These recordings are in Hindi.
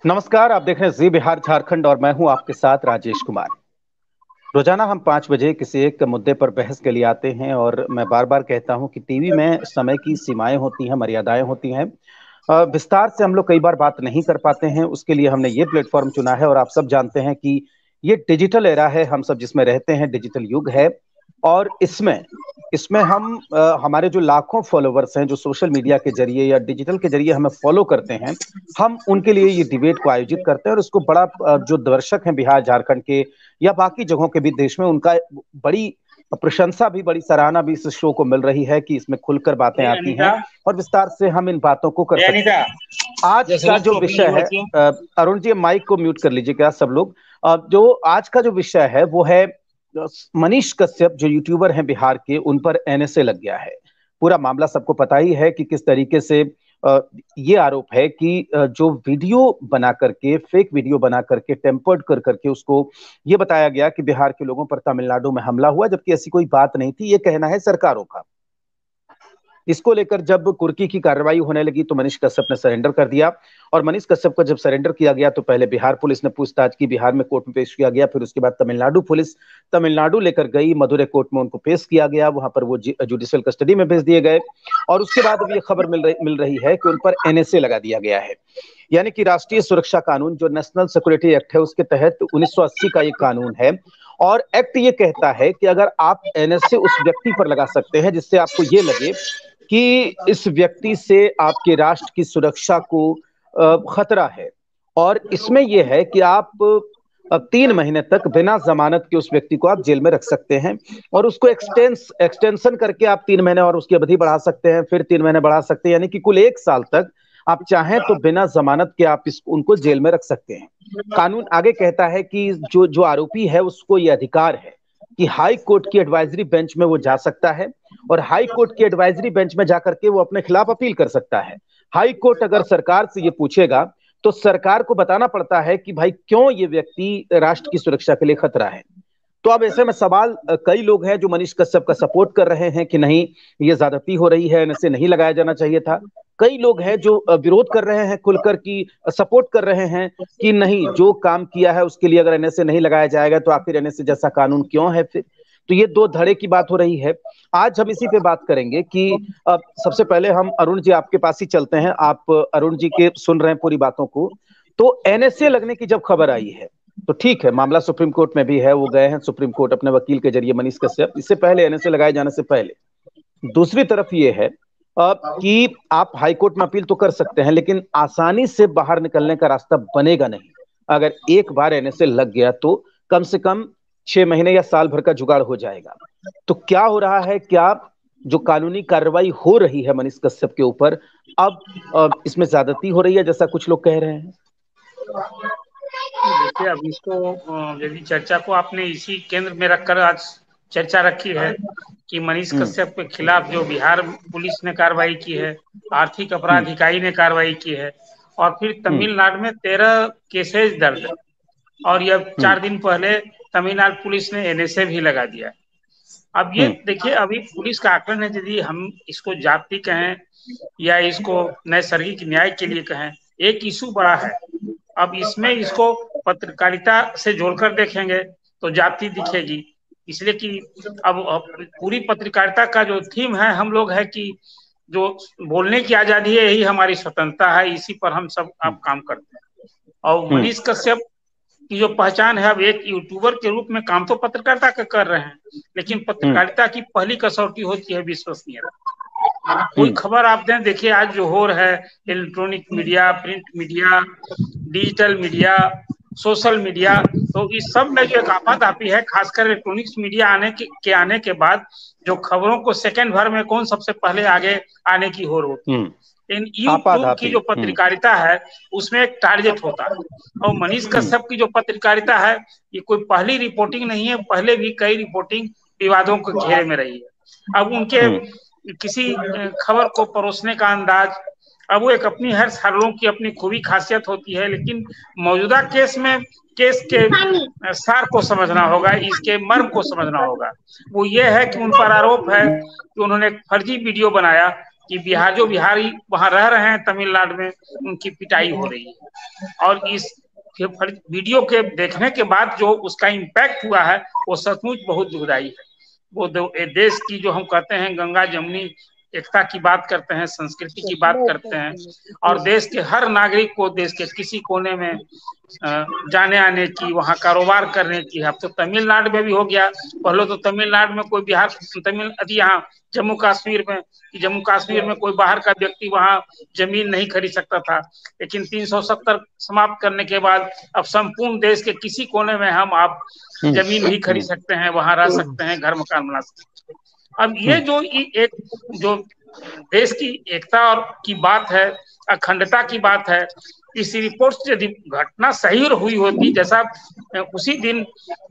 नमस्कार। आप देख रहे हैं जी बिहार झारखंड और मैं हूं आपके साथ राजेश कुमार। रोजाना हम 5 बजे किसी एक मुद्दे पर बहस के लिए आते हैं और मैं बार बार कहता हूं कि टीवी में समय की सीमाएं होती हैं, मर्यादाएं होती हैं। विस्तार से हम लोग कई बार बात नहीं कर पाते हैं, उसके लिए हमने ये प्लेटफॉर्म चुना है और आप सब जानते हैं कि ये डिजिटल एरा है, हम सब जिसमें रहते हैं, डिजिटल युग है। और इसमें इसमें हम हमारे जो लाखों फॉलोवर्स हैं जो सोशल मीडिया के जरिए या डिजिटल के जरिए हमें फॉलो करते हैं, हम उनके लिए ये डिबेट को आयोजित करते हैं और उसको बड़ा जो दर्शक हैं बिहार झारखंड के या बाकी जगहों के भी देश में, उनका बड़ी प्रशंसा भी, बड़ी सराहना भी इस शो को मिल रही है कि इसमें खुलकर बातें आती अनीता। हैं और विस्तार से हम इन बातों को कर सकते अनीता, हैं। आज जैसे का लोग जो तो अपनी विषय है, युवतियों। अरुण जी माइक को म्यूट कर लीजिएगा सब लोग। जो आज का जो विषय है वो है मनीष कश्यप जो यूट्यूबर हैं बिहार के, उन पर एनएसए लग गया है। पूरा मामला सबको पता ही है कि किस तरीके से अ, ये आरोप है कि जो वीडियो बना करके, फेक वीडियो बना करके, टेम्पर्ड कर करके उसको ये बताया गया कि बिहार के लोगों पर तमिलनाडु में हमला हुआ, जबकि ऐसी कोई बात नहीं थी। ये कहना है सरकारों का। इसको लेकर जब कुर्की की कार्रवाई होने लगी तो मनीष कश्यप ने सरेंडर कर दिया। और मनीष कश्यप को जब सरेंडर किया गया तो पहले बिहार पुलिस ने पूछताछ की, बिहार में कोर्ट में पेश किया गया। फिर उसके बाद तमिलनाडु पुलिस तमिलनाडु लेकर गई, मदुरै कोर्ट में उनको पेश किया गया, वहां पर वो जुडिशियल कस्टडी में भेज दिए गए। और उसके बाद अब ये खबर मिल रही है कि उन पर एनएसए लगा दिया गया है। यानी कि राष्ट्रीय सुरक्षा कानून, जो नेशनल सिक्योरिटी एक्ट है, उसके तहत 1980 का ये कानून है। और एक्ट ये कहता है कि अगर आप एनएसए उस व्यक्ति पर लगा सकते हैं जिससे आपको ये लगे कि इस व्यक्ति से आपके राष्ट्र की सुरक्षा को खतरा है। और इसमें यह है कि आप 3 महीने तक बिना जमानत के उस व्यक्ति को आप जेल में रख सकते हैं और उसको एक्सटेंशन करके आप 3 महीने और उसकी अवधि बढ़ा सकते हैं, फिर 3 महीने बढ़ा सकते हैं, यानी कि कुल 1 साल तक आप चाहें तो बिना जमानत के आप उनको जेल में रख सकते हैं। कानून आगे कहता है कि जो जो आरोपी है उसको यह अधिकार है कि हाई कोर्ट की एडवाइजरी बेंच में वो जा सकता है और हाई कोर्ट की एडवाइजरी बेंच में जाकर के वो अपने खिलाफ अपील कर सकता है। हाई कोर्ट अगर सरकार से ये पूछेगा तो सरकार को बताना पड़ता है कि भाई क्यों ये व्यक्ति राष्ट्र की सुरक्षा के लिए खतरा है। तो अब ऐसे में सवाल, कई लोग हैं जो मनीष कश्यप का सपोर्ट कर रहे हैं कि नहीं, ये ज्यादती हो रही है, इनसे नहीं लगाया जाना चाहिए था। कई लोग हैं जो विरोध कर रहे हैं खुलकर, की सपोर्ट कर रहे हैं कि नहीं, जो काम किया है उसके लिए अगर एनएसए नहीं लगाया जाएगा तो आखिर एनएसए जैसा कानून क्यों है फिर। तो ये दो धड़े की बात हो रही है। आज हम इसी पे बात करेंगे कि सबसे पहले हम अरुण जी आपके पास ही चलते हैं। आप अरुण जी के सुन रहे हैं पूरी बातों को। तो एनएसए लगने की जब खबर आई है तो ठीक है, मामला सुप्रीम कोर्ट में भी है, वो गए हैं सुप्रीम कोर्ट अपने वकील के जरिए मनीष कश्यप, इससे पहले एनएसए लगाए जाने से पहले। दूसरी तरफ ये है कि आप हाई कोर्ट में अपील तो कर सकते हैं लेकिन आसानी से बाहर निकलने का रास्ता बनेगा नहीं। अगर एक बार एनएसए लग गया तो कम से कम 6 महीने या साल भर का जुगाड़ हो जाएगा। तो क्या हो रहा है, क्या जो कानूनी कार्रवाई हो रही है मनीष कश्यप के ऊपर, अब इसमें ज्यादती हो रही है जैसा कुछ लोग कह रहे हैं? देखिए, अब इसको यदि चर्चा को आपने इसी केंद्र में रखकर आज चर्चा रखी है कि मनीष हम्म। कश्यप के खिलाफ जो बिहार पुलिस ने कार्रवाई की है, आर्थिक अपराध हम्म। इकाई ने कार्रवाई की है और फिर हम्म। तमिलनाडु में 13 केसेज दर्ज है और यह हम्म। 4 दिन पहले तमिलनाडु पुलिस ने एनएसए भी लगा दिया। अब ये हम्म। देखिए, अभी पुलिस का आकलन है, यदि हम इसको जाति कहें या इसको नैसर्गिक न्याय के लिए कहें, एक इशू बड़ा है। अब इसमें इसको पत्रकारिता से जोड़कर देखेंगे तो जाति दिखेगी, इसलिए कि अब पूरी पत्रकारिता का जो थीम है हम लोग है कि जो बोलने की आजादी है यही हमारी स्वतंत्रता है, इसी पर हम सब आप काम करते हैं। और हम्म। मनीष कश्यप की जो पहचान है, अब एक यूट्यूबर के रूप में काम तो पत्रकारिता का कर रहे हैं, लेकिन हम्म। पत्रकारिता की पहली कसौटी होती है विश्वसनीयता। कोई हम्म। खबर आप दें, देखिए आज जो हो रहा है, electronic media, print media, digital media, social media, तो इस सब में जो एक आपाधापी है, खासकर इलेक्ट्रॉनिक्स मीडिया आने के बाद जो खबरों को सेकंड भर में कौन सबसे पहले आगे आने की होड़ होती है। इन यूट्यूब की आपाधापी। जो पत्रकारिता है उसमें एक टारगेट होता है। और मनीष हम्म। कश्यप की जो पत्रकारिता है, ये कोई पहली रिपोर्टिंग नहीं है, पहले भी कई रिपोर्टिंग विवादों के घेरे में रही है। अब उनके हम्म। किसी खबर को परोसने का अंदाज, अब वो एक अपनी हर लोगों की अपनी खूबी खासियत होती है, लेकिन मौजूदा केस में केस के सार को समझना होगा, इसके मर्म को समझना होगा। वो ये है कि उन पर आरोप है कि उन्होंने एक फर्जी वीडियो बनाया कि बिहारी वहां रह रहे हैं तमिलनाडु में, उनकी पिटाई हो रही है। और इस वीडियो के देखने के बाद जो उसका इम्पैक्ट हुआ है वो सचमुच बहुत दुखदाई है। वो देश की जो हम कहते हैं गंगा जमुनी एकता की बात करते हैं, संस्कृति की बात करते हैं, और देश के हर नागरिक को देश के किसी कोने में जाने आने की, वहाँ कारोबार करने की। अब तो तमिलनाडु में भी हो गया। पहले तो तमिलनाडु में कोई यहाँ जम्मू कश्मीर में कोई बाहर का व्यक्ति वहाँ जमीन नहीं खरीद सकता था, लेकिन 370 समाप्त करने के बाद अब संपूर्ण देश के किसी कोने में आप जमीन भी खरीद सकते हैं, वहां रह सकते हैं, घर मकान बना सकते हैं। अब ये जो देश की एकता और की बात है, अखंडता की बात है, इस रिपोर्ट से यदि घटना सही हुई होती, जैसा उसी दिन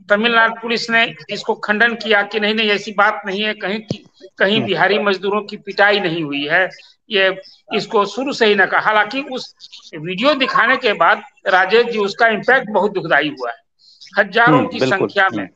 तमिलनाडु पुलिस ने इसको खंडन किया कि नहीं ऐसी बात नहीं है, कहीं बिहारी मजदूरों की पिटाई नहीं हुई है, ये इसको शुरू से ही न कहा। हालांकि उस वीडियो दिखाने के बाद राजेश जी उसका इम्पैक्ट बहुत दुखदाई हुआ है। हजारों की संख्या में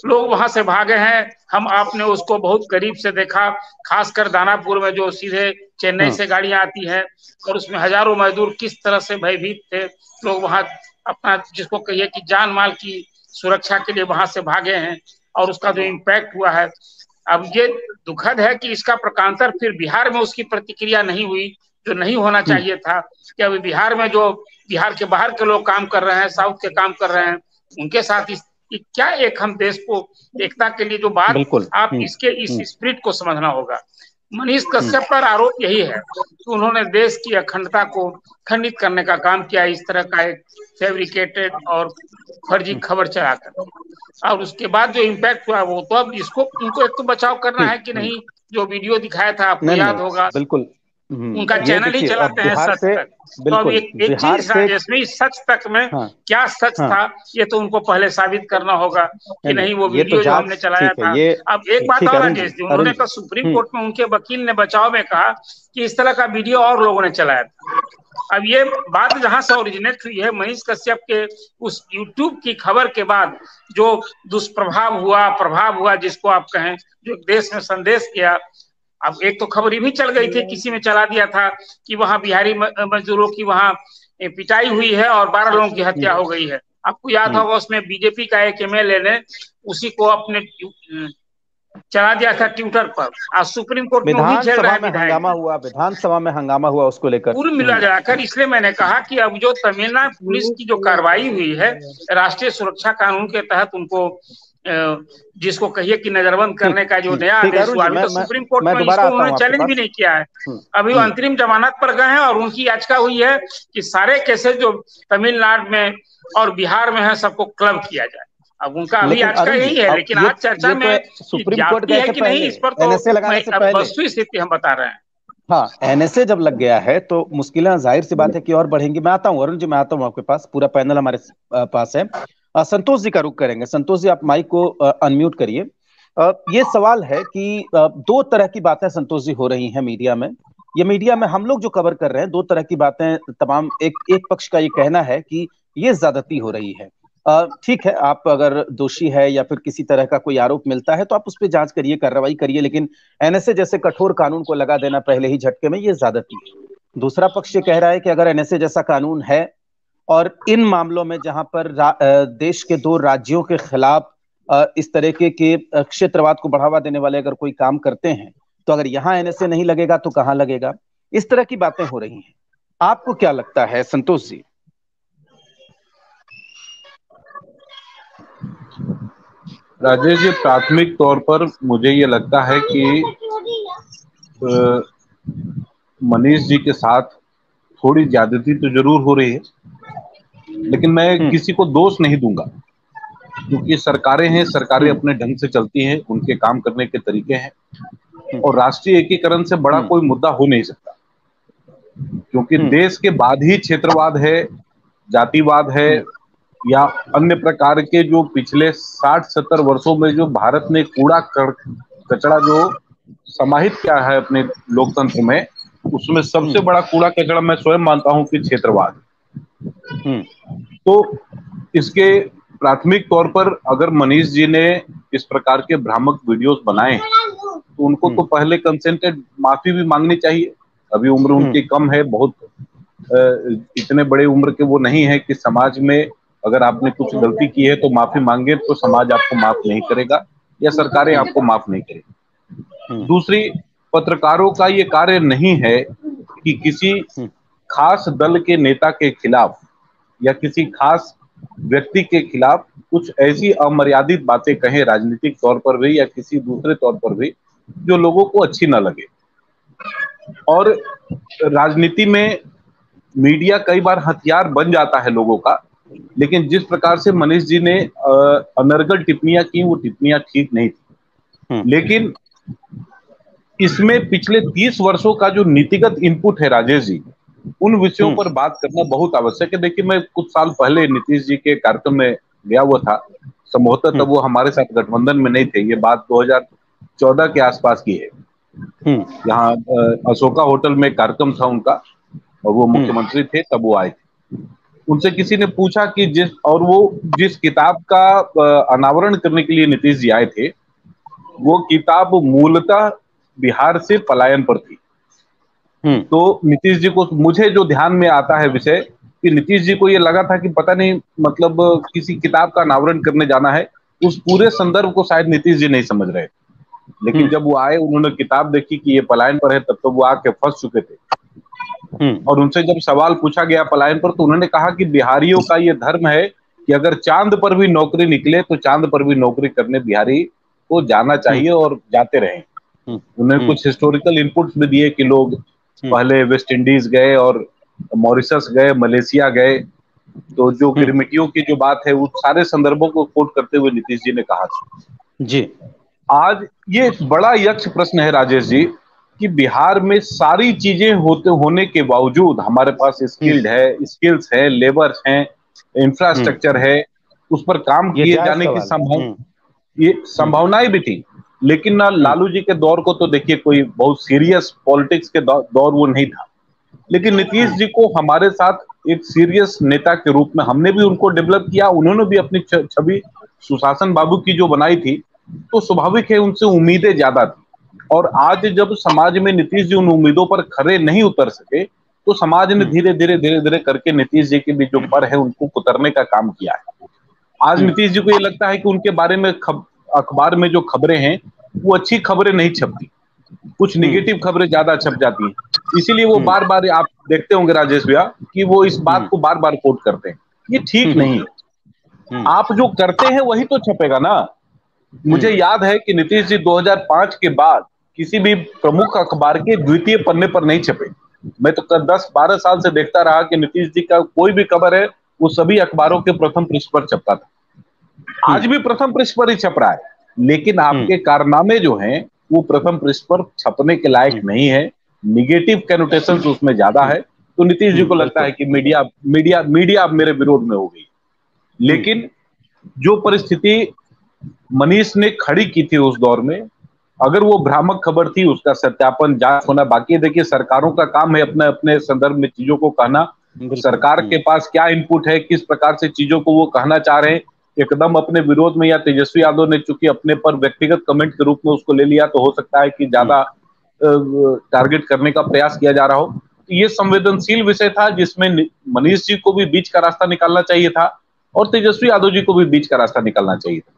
लोग वहां से भागे हैं। आपने उसको बहुत करीब से देखा, खासकर दानापुर में जो सीधे चेन्नई से गाड़ियां आती हैं, और उसमें हजारों मजदूर किस तरह से भयभीत थे। लोग वहां अपना जिसको कहिए कि जान माल की सुरक्षा के लिए वहां से भागे हैं, और उसका जो इम्पैक्ट हुआ है, अब ये दुखद है कि इसका प्रकांतर फिर बिहार में उसकी प्रतिक्रिया नहीं हुई, जो नहीं होना चाहिए था। कि अभी बिहार में जो बिहार के बाहर के लोग काम कर रहे हैं, साउथ के काम कर रहे हैं, उनके साथ क्या एक हम देश को एकता के लिए जो बात, आप इसके इस स्पिरिट को समझना होगा। मनीष कश्यप पर आरोप यही है कि उन्होंने देश की अखंडता को खंडित करने का काम किया, इस तरह का एक फैब्रिकेटेड और फर्जी खबर चलाकर। और उसके बाद जो इम्पैक्ट हुआ वो तो अब इनको एक तो बचाव करना है कि नहीं, जो वीडियो दिखाया था आपको याद होगा, बिल्कुल उनका चैनल ही चलाते हैं सच तक। तो अब एक चीज राजेश में सच तक में क्या सच था, ये तो उनको पहले साबित करना होगा कि नहीं वो वीडियो जो हमने चलाया था। अब एक बात और राजेश जी, उन्होंने कहा सुप्रीम कोर्ट में उनके वकील ने बचाव में कहा कि इस तरह का वीडियो और लोगों ने चलाया था। अब ये बात जहां से ओरिजिनेट हुई है, मनीष कश्यप के उस यूट्यूब की खबर के बाद जो दुष्प्रभाव हुआ, जिसको आप कहें, जो देश में संदेश गया। अब एक तो खबर ये भी चल गई थी, किसी में चला दिया था कि वहां बिहारी मजदूरों की वहां पिटाई हुई है और 12 लोगों की हत्या हो गई है। आपको याद होगा उसमें बीजेपी का एक एमएलए ने उसी को अपने चला दिया था ट्विटर पर। आज सुप्रीम कोर्ट में विधानसभा में हंगामा हुआ उसको लेकर। पूरी मिला जाकर इसलिए मैंने कहा कि अब जो तमिलनाडु पुलिस की जो कार्रवाई हुई है राष्ट्रीय सुरक्षा कानून के तहत, उनको जिसको कहिए कि नजरबंद करने का जो नया आदेश हुआ, अभी तो सुप्रीम कोर्ट में इसको उन्होंने चैलेंज भी नहीं किया है। अभी वो अंतरिम जमानत पर गए हैं और उनकी याचिका हुई है कि सारे केसेस जो तमिलनाडु में और बिहार में है सबको क्लब किया जाए। अब उनका अभी याचिका यही है, लेकिन आज चर्चा में सुप्रीम कोर्ट है कि नहीं, इस पर तो वस्तु स्थिति हम बता रहे हैं। हाँ, एनएसए जब लग गया है तो मुश्किलें जाहिर सी बात है कि और बढ़ेंगी। मैं आता हूँ अरुण जी, मैं आता हूँ आपके पास, पूरा पैनल हमारे पास है। संतोष जी का रुख करेंगे। संतोष जी, आप माइक को अनम्यूट करिए। ये सवाल है कि दो तरह की बातें संतोष जी हो रही हैं मीडिया में। ये मीडिया में हम लोग जो कवर कर रहे हैं, दो तरह की बातें तमाम। एक पक्ष का ये कहना है कि ये ज्यादती हो रही है। ठीक है, आप अगर दोषी है या फिर किसी तरह का कोई आरोप मिलता है तो आप उस पर जांच करिए, कार्रवाई करिए, लेकिन एनएसए जैसे कठोर कानून को लगा देना पहले ही झटके में, ये ज्यादती है। दूसरा पक्ष ये कह रहा है कि अगर एनएसए जैसा कानून है और इन मामलों में जहां पर देश के दो राज्यों के खिलाफ इस तरह के क्षेत्रवाद को बढ़ावा देने वाले अगर कोई काम करते हैं, तो अगर यहां एनएसए नहीं लगेगा तो कहां लगेगा? इस तरह की बातें हो रही हैं। आपको क्या लगता है संतोष जी? राजेश जी, प्राथमिक तौर पर मुझे ये लगता है कि मनीष जी के साथ थोड़ी ज्यादती तो जरूर हो रही है, लेकिन मैं किसी को दोष नहीं दूंगा, क्योंकि सरकारें हैं, सरकारें अपने ढंग से चलती हैं, उनके काम करने के तरीके हैं, और राष्ट्रीय एकीकरण से बड़ा कोई मुद्दा हो नहीं सकता, क्योंकि देश के बाद ही क्षेत्रवाद है, जातिवाद है, या अन्य प्रकार के जो पिछले 60-70 वर्षों में जो भारत ने कूड़ा कचरा जो समाहित किया है अपने लोकतंत्र में, उसमें सबसे बड़ा कूड़ा कचरा मैं स्वयं मानता हूं कि क्षेत्रवाद। तो इसके प्राथमिक तौर पर अगर मनीष जी ने इस प्रकार के भ्रामक वीडियोस बनाए तो उनको तो पहले कंसेंटेड माफी भी मांगनी चाहिए। अभी उम्र उनकी कम है, बहुत इतने बड़े उम्र के वो नहीं है कि समाज में अगर आपने कुछ गलती की है तो माफी मांगे तो समाज आपको माफ नहीं करेगा या सरकारें आपको माफ नहीं करेगी। दूसरी, पत्रकारों का ये कार्य नहीं है कि किसी खास दल के नेता के खिलाफ या किसी खास व्यक्ति के खिलाफ कुछ ऐसी अमर्यादित बातें कहें, राजनीतिक तौर पर भी या किसी दूसरे तौर पर भी, जो लोगों को अच्छी ना लगे। और राजनीति में मीडिया कई बार हथियार बन जाता है लोगों का, लेकिन जिस प्रकार से मनीष जी ने अनर्गल टिप्पणियां की, वो टिप्पणियां ठीक नहीं थी। लेकिन इसमें पिछले 30 वर्षों का जो नीतिगत इनपुट है राजेश जी, उन विषयों पर बात करना बहुत आवश्यक है। देखिए, मैं कुछ साल पहले नीतीश जी के कार्यक्रम में गया हुआ था, संभवतः तब वो हमारे साथ गठबंधन में नहीं थे, ये बात 2014 के आसपास की है। यहाँ अशोका होटल में कार्यक्रम था उनका और वो मुख्यमंत्री थे, तब वो आए थे। उनसे किसी ने पूछा कि जिस किताब का अनावरण करने के लिए नीतीश जी आए थे, वो किताब मूलतः बिहार से पलायन पर थी। तो नीतीश जी को, मुझे जो ध्यान में आता है विषय, कि नीतीश जी को ये लगा था कि पता नहीं, मतलब किसी किताब का अनावरण करने जाना है, उस पूरे संदर्भ को शायद नीतीश जी नहीं समझ रहे। लेकिन जब वो आए, उन्होंने किताब देखी कि ये पलायन पर है, तब तो वो आके फंस चुके थे। और उनसे जब सवाल पूछा गया पलायन पर, तो उन्होंने कहा कि बिहारियों का ये धर्म है कि अगर चांद पर भी नौकरी निकले तो चांद पर भी नौकरी करने बिहारी को जाना चाहिए और जाते रहे। उन्होंने कुछ हिस्टोरिकल इनपुट्स भी दिए कि लोग पहले वेस्ट इंडीज गए और मॉरिशस गए, मलेशिया गए, तो जो गिरमिटियों की जो बात है, वो सारे संदर्भों को कोट करते हुए नीतीश जी ने कहा था। जी, आज ये बड़ा यक्ष प्रश्न है राजेश जी कि बिहार में सारी चीजें होने के बावजूद हमारे पास स्किल्स है, लेबर्स हैं, इंफ्रास्ट्रक्चर है, उस पर काम किए जाने की संभावनाएं भी थी। लेकिन ना लालू जी के दौर को तो देखिए, कोई बहुत सीरियस पॉलिटिक्स के दौर वो नहीं था, लेकिन नीतीश जी को हमारे साथ एक सीरियस नेता के रूप में हमने भी उनको डेवलप किया। उन्होंने भी अपनी छवि सुशासन बाबू की जो बनाई थी, तो स्वाभाविक है उनसे उम्मीदें ज्यादा थी। और आज जब समाज में नीतीश जी उन उम्मीदों पर खरे नहीं उतर सके, तो समाज ने धीरे धीरे करके नीतीश जी के भी जो पर है उनको कुतरने का काम किया है। आज नीतीश जी को ये लगता है कि उनके बारे में अखबार में जो खबरें हैं, वो अच्छी खबरें नहीं छपती, कुछ निगेटिव खबरें ज्यादा छप जाती हैं। इसीलिए वो बार बार, आप देखते होंगे राजेश भैया, कि वो इस बात को बार बार कोट करते हैं। ये ठीक नहीं है। आप जो करते हैं वही तो छपेगा ना। मुझे याद है कि नीतीश जी 2005 के बाद किसी भी प्रमुख अखबार के द्वितीय पन्ने पर नहीं छपे। मैं तो 10-12 साल से देखता रहा कि नीतीश जी का कोई भी खबर है, वो सभी अखबारों के प्रथम पृष्ठ पर छपता था। आज भी प्रथम पृष्ठ पर ही छप रहा है, लेकिन आपके कारनामे जो हैं वो प्रथम पृष्ठ पर छपने के लायक नहीं है। निगेटिव कैनोटेशंस उसमें ज्यादा है। तो नीतीश जी को लगता है कि मीडिया अब मेरे विरोध में हो गई। लेकिन जो परिस्थिति मनीष ने खड़ी की थी उस दौर में, अगर वो भ्रामक खबर थी, उसका सत्यापन, जांच होना बाकी है। देखिए, सरकारों का काम है अपने अपने संदर्भ में चीजों को कहना। सरकार के पास क्या इनपुट है, किस प्रकार से चीजों को वो कहना चाह रहे हैं, एकदम अपने विरोध में, या तेजस्वी यादव ने चूंकि अपने पर व्यक्तिगत कमेंट के रूप में उसको ले लिया, तो हो सकता है कि ज्यादा टारगेट करने का प्रयास किया जा रहा हो। तो ये संवेदनशील विषय था जिसमें मनीष जी को भी बीच का रास्ता निकालना चाहिए था और तेजस्वी यादव जी को भी बीच का रास्ता निकालना चाहिए था।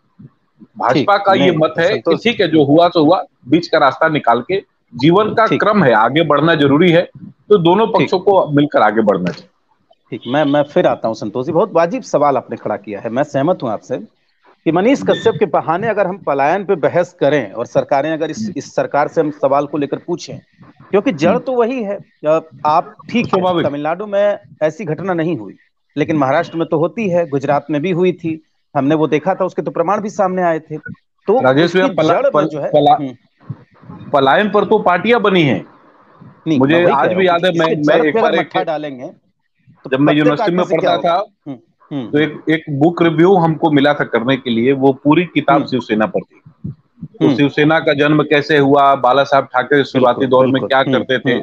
भाजपा का ये मत है कि ठीक है, जो हुआ तो हुआ, बीच का रास्ता निकाल के, जीवन का क्रम है, आगे बढ़ना जरूरी है, तो दोनों पक्षों को मिलकर आगे बढ़ना चाहिए। ठीक, मैं फिर आता हूं संतोष जी। बहुत वाजिब सवाल आपने खड़ा किया है। मैं सहमत हूं आपसे कि मनीष कश्यप के बहाने अगर हम पलायन पे बहस करें और सरकारें अगर इस सरकार से हम सवाल को लेकर पूछें, क्योंकि जड़ तो वही है। आप ठीक है, तमिलनाडु में ऐसी घटना नहीं हुई, लेकिन महाराष्ट्र में तो होती है, गुजरात में भी हुई थी, हमने वो देखा था, उसके तो प्रमाण भी सामने आए थे। तो राजेश पलायन पर तो पार्टियां बनी हैं। मुझे आज भी याद है, मैं एक बार डालेंगे, जब मैं यूनिवर्सिटी में पढ़ता था, तो एक बुक रिव्यू हमको मिला था करने के लिए। वो पूरी किताब शिवसेना पर थी। तो शिवसेना का जन्म कैसे हुआ, बाला साहब ठाकरे शुरुआती दौर में क्या करते थे,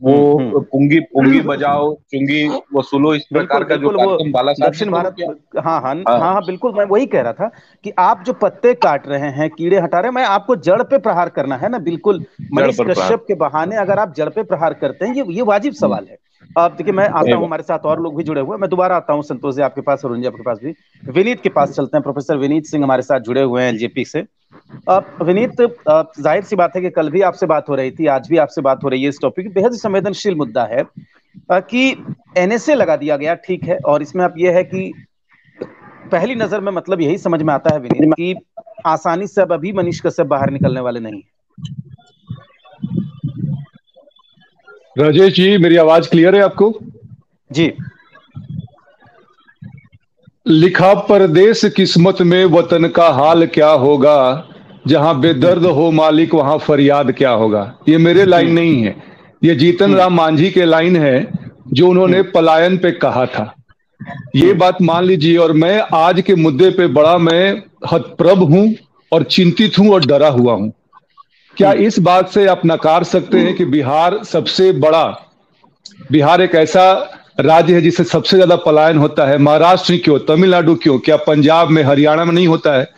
वो पुंगी पुंगी बजाओ, चुंगी वसूलो, इस प्रकार का जो कार्यक्रम बाला साहब दक्षिण भारत। हाँ हाँ हाँ हाँ, बिल्कुल मैं वही कह रहा था कि आप जो पत्ते काट रहे हैं, कीड़े हटा रहे हैं, मैं आपको जड़ पे प्रहार करना है ना, बिल्कुल। मनीष कश्यप के बहाने अगर आप जड़ पे प्रहार करते हैं, ये वाजिब सवाल है। अब देखिए, मैं आता हूँ, हमारे साथ और लोग भी जुड़े हुए हैं, मैं दोबारा आता हूँ संतोष जी आपके पास, अरुण जी आपके पास भी। विनीत के पास चलते हैं, प्रोफेसर विनीत सिंह हमारे साथ जुड़े हुए हैं एलजेपी से। विनीत, जाहिर सी बात है कि कल भी आपसे बात हो रही थी, आज भी आपसे बात हो रही है, इस टॉपिक बेहद संवेदनशील मुद्दा है कि एनएसए लगा दिया गया, ठीक है, और इसमें अब यह है कि पहली नजर में मतलब यही समझ में आता है विनीत कि आसानी से अब अभी मनीष कश्यप बाहर निकलने वाले नहीं है। राजेश जी, मेरी आवाज क्लियर है आपको? जी। लिखा परदेस किस्मत में वतन का हाल क्या होगा, जहां बेदर्द हो मालिक वहां फरियाद क्या होगा। ये मेरे लाइन नहीं है, ये जीतन राम मांझी के लाइन है, जो उन्होंने पलायन पे कहा था। ये बात मान लीजिए। और मैं आज के मुद्दे पे बड़ा मैं हतप्रभ हूं और चिंतित हूं और डरा हुआ हूं। क्या इस बात से आप नकार सकते हैं कि बिहार एक ऐसा राज्य है जिससे सबसे ज्यादा पलायन होता है? महाराष्ट्र क्यों, तमिलनाडु क्यों, क्या पंजाब में, हरियाणा में नहीं होता है?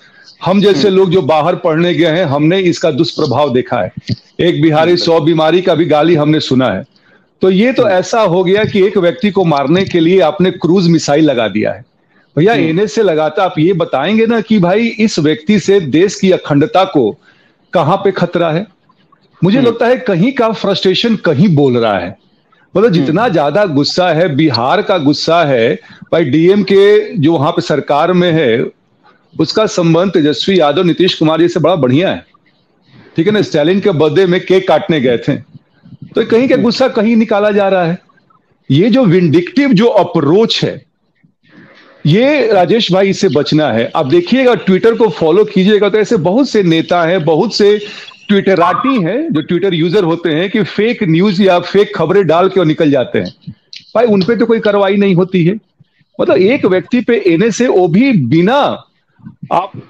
हम जैसे लोग जो बाहर पढ़ने गए हैं, हमने इसका दुष्प्रभाव देखा है। एक बिहारी 100 बीमारी का भी गाली हमने सुना है। तो ये तो ऐसा हो गया कि एक व्यक्ति को मारने के लिए आपने क्रूज मिसाइल लगा दिया है। भैया एनएसए लगाता, आप ये बताएंगे ना कि भाई इस व्यक्ति से देश की अखंडता को कहां पे खतरा है? मुझे लगता है कहीं का फ्रस्ट्रेशन कहीं बोल रहा है। मतलब जितना ज्यादा गुस्सा है, बिहार का गुस्सा है भाई, डीएम के जो वहां पे सरकार में है, उसका संबंध तेजस्वी यादव, नीतीश कुमार जी से बड़ा बढ़िया है, ठीक है ना। स्टालिन के बर्थडे में केक काटने गए थे, तो कहीं का गुस्सा कहीं निकाला जा रहा है। ये जो विंडिक्टिव जो अप्रोच है, ये राजेश भाई, इससे बचना है। आप देखिएगा, ट्विटर को फॉलो कीजिएगा तो ऐसे बहुत से नेता हैं, बहुत से ट्विटराटी हैं जो ट्विटर यूजर होते हैं कि फेक न्यूज या फेक खबरें डाल के और निकल जाते हैं। भाई उन पे तो कोई कार्रवाई नहीं होती है। मतलब एक व्यक्ति पे एनएसए, वो भी बिना कोई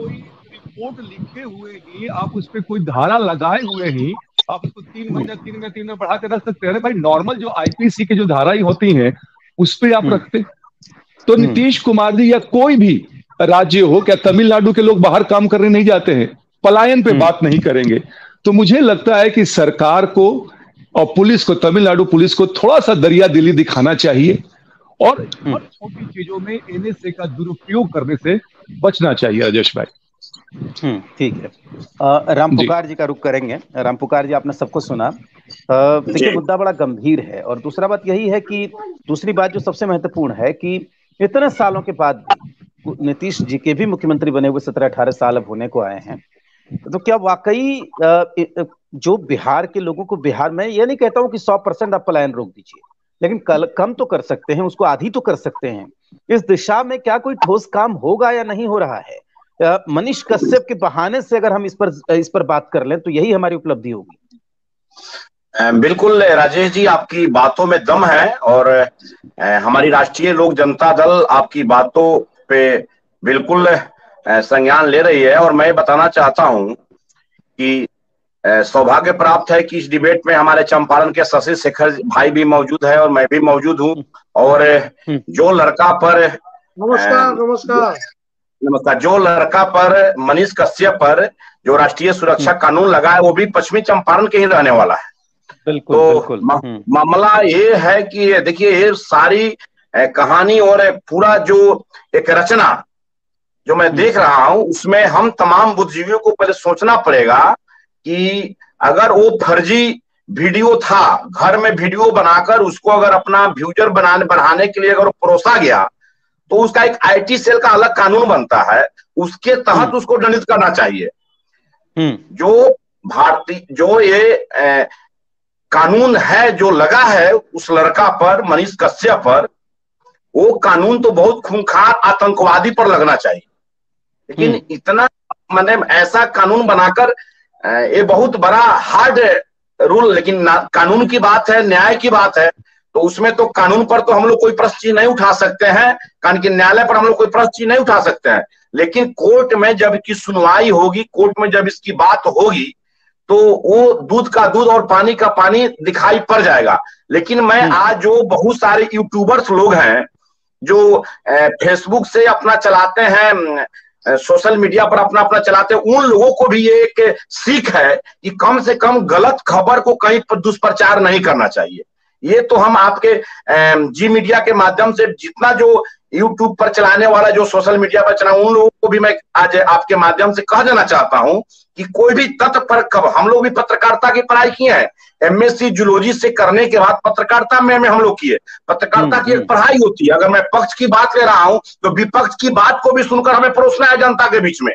रिपोर्ट लिखे हुए ही, आप उस पर कोई धारा लगाए हुए ही आप उसको 3 महीने बढ़ा के रख सकते हैं। भाई नॉर्मल जो आईपीसी के जो धाराएं होती हैं उस पर आप रखते। तो नीतीश कुमार जी या कोई भी राज्य हो, क्या तमिलनाडु के लोग बाहर काम करने नहीं जाते हैं? पलायन पे बात नहीं करेंगे। तो मुझे लगता है कि सरकार को और पुलिस को, तमिलनाडु पुलिस को थोड़ा सा दरिया दिली दिखाना चाहिए और छोटी चीजों में एनएसए का दुरुपयोग करने से बचना चाहिए। राजेश भाई ठीक है। रामपुकार जी का रुख करेंगे। रामपुकार जी, आपने सबको सुना। देखिए, मुद्दा बड़ा गंभीर है और दूसरा बात यही है कि दूसरी बात जो सबसे महत्वपूर्ण है कि इतने सालों के बाद नीतीश जी के भी मुख्यमंत्री बने हुए 17-18 साल अब होने को आए हैं, तो क्या वाकई जो बिहार के लोगों को, बिहार में ये नहीं कहता हूं कि 100% आप पलायन रोक दीजिए, लेकिन कम तो कर सकते हैं, उसको आधी तो कर सकते हैं। इस दिशा में क्या कोई ठोस काम होगा या नहीं हो रहा है? मनीष कश्यप के बहाने से अगर हम इस पर बात कर लें तो यही हमारी उपलब्धि होगी। बिल्कुल राजेश जी, आपकी बातों में दम है और हमारी राष्ट्रीय लोक जनता दल आपकी बातों पे बिल्कुल संज्ञान ले रही है। और मैं बताना चाहता हूं कि सौभाग्य प्राप्त है कि इस डिबेट में हमारे चंपारण के शशि शेखर भाई भी मौजूद है और मैं भी मौजूद हूं। और जो लड़का पर नमस्कार, जो लड़का पर, मनीष कश्यप पर जो राष्ट्रीय सुरक्षा कानून लगा है, वो भी पश्चिमी चंपारण के ही रहने वाला है। बिल्कुल, तो बिल्कुल। मामला ये है कि देखिए, ये सारी कहानी और पूरा जो एक रचना जो मैं देख रहा हूं, उसमें हम तमाम बुद्धिजीवियों को पहले सोचना पड़ेगा कि अगर वो फर्जी वीडियो था, घर में वीडियो बनाकर उसको अगर अपना व्यूजर बढ़ाने के लिए अगर परोसा गया, तो उसका एक आईटी सेल का अलग कानून बनता है, उसके तहत उसको दंडित करना चाहिए। जो ये कानून है जो लगा है उस लड़का पर, मनीष कश्यप पर, वो कानून तो बहुत खूंखार आतंकवादी पर लगना चाहिए। लेकिन इतना ऐसा कानून बनाकर, ये बहुत बड़ा हार्ड रूल, लेकिन कानून की बात है, न्याय की बात है, तो उसमें तो कानून पर तो हम लोग कोई प्रश्न नहीं उठा सकते हैं, कारण कि न्यायालय पर हम लोग कोई प्रश्न नहीं उठा सकते हैं। लेकिन कोर्ट में जब इसकी सुनवाई होगी, कोर्ट में जब इसकी बात होगी, तो वो दूध का दूध और पानी का पानी दिखाई पड़ जाएगा। लेकिन मैं आज जो बहुत सारे यूट्यूबर्स लोग हैं जो फेसबुक से अपना चलाते हैं, सोशल मीडिया पर अपना अपना चलाते हैं, उन लोगों को भी ये एक सीख है कि कम से कम गलत खबर को कहीं पर दुष्प्रचार नहीं करना चाहिए। ये तो हम आपके जी मीडिया के माध्यम से जितना जो यूट्यूब पर चलाने वाला जो सोशल मीडिया पर चला, उन लोगों को भी मैं आज आपके माध्यम से कह देना चाहता हूं कि कोई भी तथ्य पर खबर, हम लोग भी पत्रकारिता की पढ़ाई किए हैं, एमएससी जूलॉजी से करने के बाद पत्रकारिता में हम लोग किए। पत्रकारिता की एक पढ़ाई होती है। अगर मैं पक्ष की बात ले रहा हूं तो विपक्ष की बात को भी सुनकर हमें परोसना है जनता के बीच में।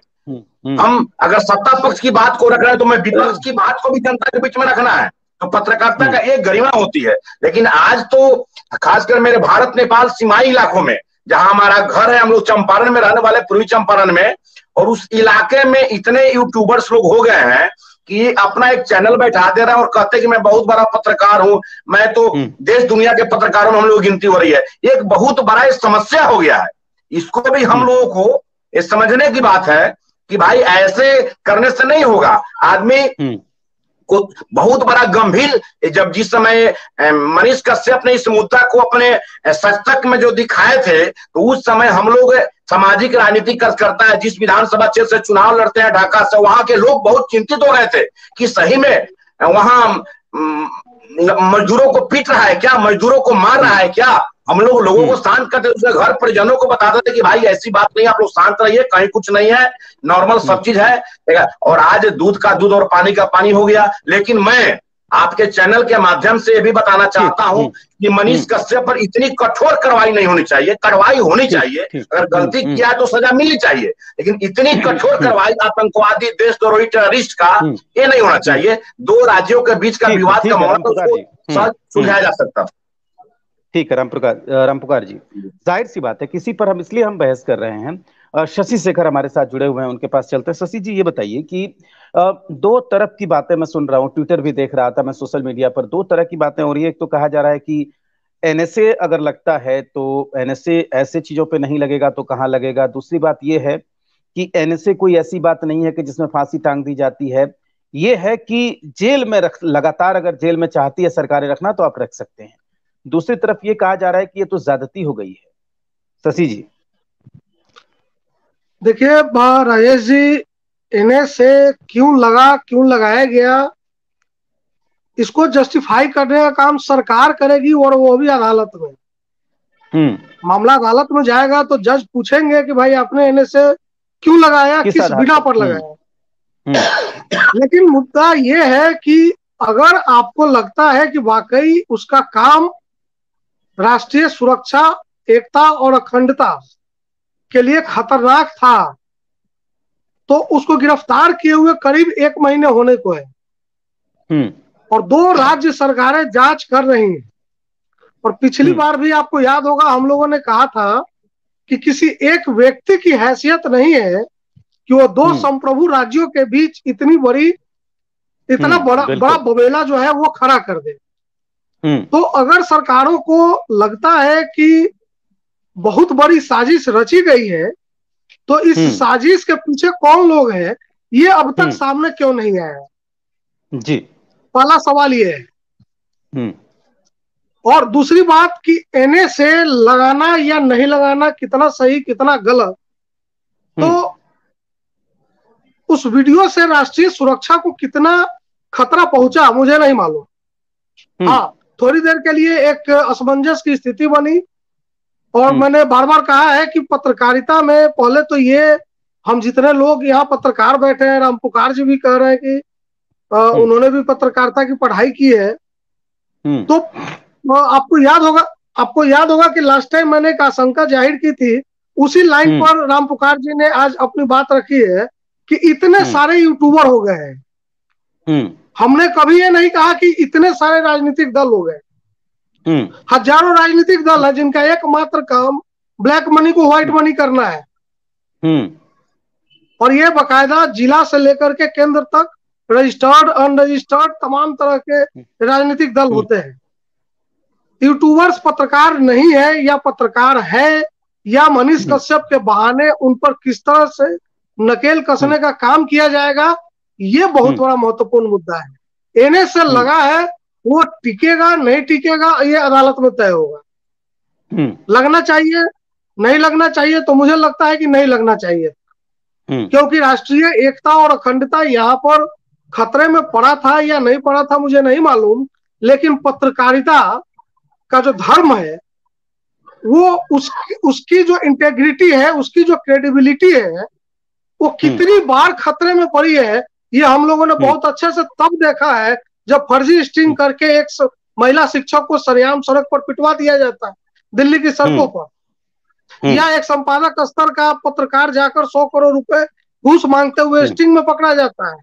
हम अगर सत्ता पक्ष की बात को रख रहे हैं तो मैं विपक्ष की बात को भी जनता के बीच में रखना है। तो पत्रकारिता का एक गरिमा होती है। लेकिन आज तो खासकर मेरे भारत नेपाल सीमाई इलाकों में, जहां हमारा घर है, हम लोग चंपारण में रहने वाले, पूर्वी चंपारण में, और उस इलाके में इतने यूट्यूबर्स लोग हो गए हैं कि अपना एक चैनल बैठा दे रहे हैं और कहते हैं कि मैं बहुत बड़ा पत्रकार हूं, मैं तो देश दुनिया के पत्रकारों में हम लोग गिनती हो रही है। एक बहुत बड़ा समस्या हो गया है। इसको भी हम लोगों को ये समझने की बात है कि भाई ऐसे करने से नहीं होगा। आदमी को बहुत बड़ा गंभीर, जब जिस समय मनीष कश्यप ने इस मुद्दा को अपने सशक्त में जो दिखाए थे, तो उस समय हम लोग सामाजिक राजनीति करता है, जिस विधानसभा क्षेत्र से चुनाव लड़ते हैं ढाका से, वहां के लोग बहुत चिंतित हो गए थे कि सही में वहां मजदूरों को पीट रहा है क्या, मजदूरों को मार रहा है क्या। हम लोगों को शांत करते, उसके घर परिजनों को बताते थे कि भाई ऐसी बात नहीं, आप लोग शांत रहिए, कहीं कुछ नहीं है, नॉर्मल सब चीज है। और आज दूध का दूध और पानी का पानी हो गया। लेकिन मैं आपके चैनल के माध्यम से ये भी बताना चाहता हूं कि मनीष कश्यप पर इतनी कठोर कार्रवाई नहीं होनी चाहिए। कार्रवाई होनी चाहिए, अगर गलती किया तो सजा मिलनी चाहिए, लेकिन इतनी कठोर कार्रवाई आतंकवादी, देशद्रोही, टेररिस्ट का ये नहीं होना चाहिए। दो राज्यों के बीच का विवाद का मामला सुलझाया जा सकता। ठीक है रामपुकार जी, जाहिर सी बात है किसी पर हम इसलिए बहस कर रहे हैं। शशि शेखर हमारे साथ जुड़े हुए हैं, उनके पास चलते हैं। शशि जी, ये बताइए कि दो तरफ की बातें मैं सुन रहा हूँ, ट्विटर भी देख रहा था मैं, सोशल मीडिया पर दो तरह की बातें हो रही है। एक तो कहा जा रहा है कि एनएसए अगर लगता है तो एनएसए ऐसे चीजों पे नहीं लगेगा तो कहाँ लगेगा। दूसरी बात यह है कि एनएसए कोई ऐसी बात नहीं है कि जिसमें फांसी टांग दी जाती है, ये है कि जेल में लगातार अगर जेल में चाहती है सरकारें रखना तो आप रख सकते हैं। दूसरी तरफ ये कहा जा रहा है कि ये तो ज्यादती हो गई है। शशि जी, देखिए राजेश जी, एनएसए क्यों लगा, क्यों लगाया गया, इसको जस्टिफाई करने का काम सरकार करेगी, और वो भी अदालत में। मामला अदालत में जाएगा तो जज पूछेंगे कि भाई आपने एनएसए क्यों लगाया, किस बिना पर लगाया। लेकिन मुद्दा ये है कि अगर आपको लगता है कि वाकई उसका काम राष्ट्रीय सुरक्षा, एकता और अखंडता के लिए खतरनाक था, तो उसको गिरफ्तार किए हुए करीब 1 महीने होने को है, और 2 राज्य सरकारें जांच कर रही हैं। और पिछली बार भी आपको याद होगा हम लोगों ने कहा था कि किसी एक व्यक्ति की हैसियत नहीं है कि वो 2 संप्रभु राज्यों के बीच इतना बड़ा बबेला जो है वो खड़ा कर दे। तो अगर सरकारों को लगता है कि बहुत बड़ी साजिश रची गई है, तो इस साजिश के पीछे कौन लोग हैं, ये अब तक सामने क्यों नहीं आया जी, पहला सवाल ये है। और दूसरी बात कि एनएसए लगाना या नहीं लगाना कितना सही कितना गलत, तो उस वीडियो से राष्ट्रीय सुरक्षा को कितना खतरा पहुंचा मुझे नहीं मालूम। हाँ, थोड़ी देर के लिए एक असमंजस की स्थिति बनी, और मैंने बार बार कहा है कि पत्रकारिता में पहले तो ये हम जितने लोग यहाँ पत्रकार बैठे हैं, रामपुकार जी भी कह रहे हैं कि उन्होंने भी पत्रकारिता की पढ़ाई की है, तो आपको याद होगा कि लास्ट टाइम मैंने एक आशंका जाहिर की थी, उसी लाइन पर रामपुकार जी ने आज अपनी बात रखी है कि इतने सारे यूट्यूबर हो गए हैं। हमने कभी ये नहीं कहा कि इतने सारे राजनीतिक दल हो गए। हजारों राजनीतिक दल है जिनका एकमात्र काम ब्लैक मनी को व्हाइट मनी करना है, और ये बकायदा जिला से लेकर के केंद्र तक रजिस्टर्ड, अनरजिस्टर्ड तमाम तरह के राजनीतिक दल होते हैं। यूट्यूबर्स पत्रकार नहीं है, या पत्रकार है, या मनीष कश्यप के बहाने उन पर किस तरह से नकेल कसने का काम किया जाएगा, ये बहुत बड़ा महत्वपूर्ण मुद्दा है। एनएसए लगा है, वो टिकेगा नहीं टिकेगा ये अदालत में तय होगा। लगना चाहिए नहीं लगना चाहिए, तो मुझे लगता है कि नहीं लगना चाहिए, क्योंकि राष्ट्रीय एकता और अखंडता यहाँ पर खतरे में पड़ा था या नहीं पड़ा था मुझे नहीं मालूम, लेकिन पत्रकारिता का जो धर्म है वो उसकी जो इंटेग्रिटी है, उसकी जो क्रेडिबिलिटी है, वो कितनी बार खतरे में पड़ी है ये हम लोगों ने बहुत अच्छे से तब देखा है जब फर्जी स्टिंग करके एक महिला शिक्षक को सरेआम सड़क पर पिटवा दिया जाता है दिल्ली की सड़कों पर, या एक संपादक स्तर का पत्रकार जाकर 100 करोड़ रुपए घूस मांगते हुए स्टिंग में पकड़ा जाता है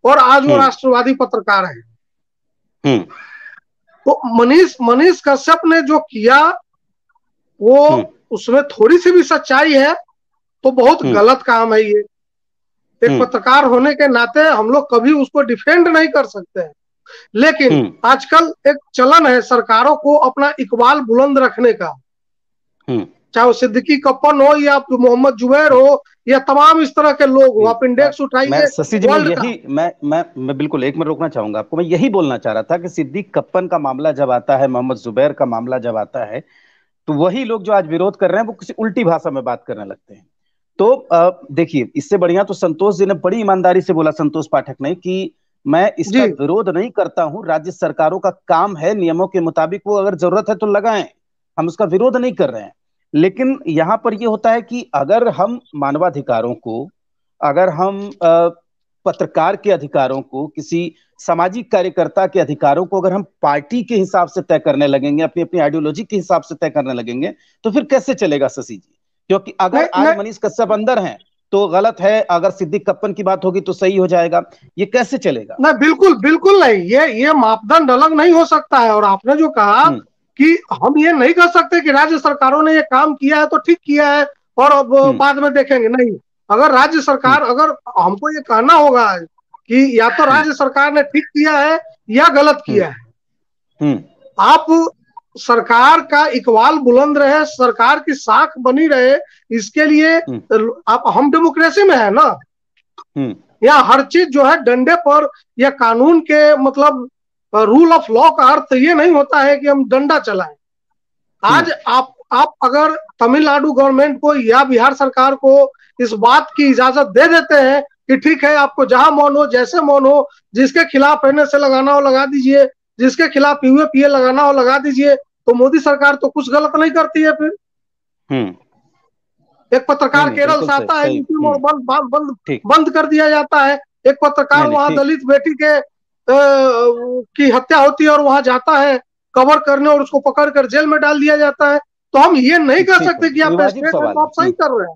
और आज वो राष्ट्रवादी पत्रकार है। तो मनीष कश्यप ने जो किया वो उसमें थोड़ी सी भी सच्चाई है तो बहुत गलत काम है ये। एक पत्रकार होने के नाते हम लोग कभी उसको डिफेंड नहीं कर सकते हैं, लेकिन आजकल एक चलन है सरकारों को अपना इकबाल बुलंद रखने का, चाहे वो सिद्दीकी कप्पन हो या मोहम्मद जुबैर हो या तमाम इस तरह के लोग हो, आप इंडेक्स उठाइए। शशि जी मैं बिल्कुल एक मिनट रोकना चाहूंगा आपको। मैं यही बोलना चाह रहा था कि सिद्दीक कप्पन का मामला जब आता है, मोहम्मद जुबैर का मामला जब आता है, तो वही लोग जो आज विरोध कर रहे हैं वो किसी उल्टी भाषा में बात करने लगते हैं। तो देखिए, इससे बढ़िया तो संतोष जी ने बड़ी ईमानदारी से बोला, संतोष पाठक ने, कि मैं इसका विरोध नहीं करता हूं, राज्य सरकारों का काम है नियमों के मुताबिक वो अगर जरूरत है तो लगाएं, हम उसका विरोध नहीं कर रहे हैं। लेकिन यहां पर यह होता है कि अगर हम मानवाधिकारों को, अगर हम पत्रकार के अधिकारों को, किसी सामाजिक कार्यकर्ता के अधिकारों को अगर हम पार्टी के हिसाब से तय करने लगेंगे, अपनी अपनी आइडियोलॉजी के हिसाब से तय करने लगेंगे, तो फिर कैसे चलेगा शशि जी? क्योंकि अगर आज मनीष कश्यप अंदर हैं तो गलत है, अगर सिद्दीक कप्पन की बात होगी तो सही हो जाएगा, ये कैसे चलेगा? नहीं, बिल्कुल बिल्कुल नहीं, ये मापदंड अलग नहीं हो सकता है। और आपने जो कहा कि हम ये नहीं कर सकते कि राज्य सरकारों ने ये काम किया है तो ठीक किया है और अब बाद में देखेंगे, नहीं। अगर राज्य सरकार, अगर हमको ये कहना होगा कि या तो राज्य सरकार ने ठीक किया है या गलत किया है, आप सरकार का इकबाल बुलंद रहे, सरकार की साख बनी रहे, इसके लिए आप, हम डेमोक्रेसी में है ना, या हर चीज जो है डंडे पर या कानून के मतलब रूल ऑफ लॉ का अर्थ ये नहीं होता है कि हम डंडा चलाएं। आज आप अगर तमिलनाडु गवर्नमेंट को या बिहार सरकार को इस बात की इजाजत दे देते हैं कि ठीक है, आपको जहां मौन हो, जैसे मौन हो, जिसके खिलाफ एनएसए लगाना हो लगा दीजिए, जिसके खिलाफ यूएपीए लगाना हो लगा दीजिए, तो मोदी सरकार तो कुछ गलत नहीं करती है। फिर एक पत्रकार केरल से आता है, यूपी में बंद कर दिया जाता है। एक पत्रकार वहां दलित बेटी के की हत्या होती है और वहां जाता है कवर करने और उसको पकड़ कर जेल में डाल दिया जाता है। तो हम ये नहीं कर सकते कि आप सही कर रहे हैं।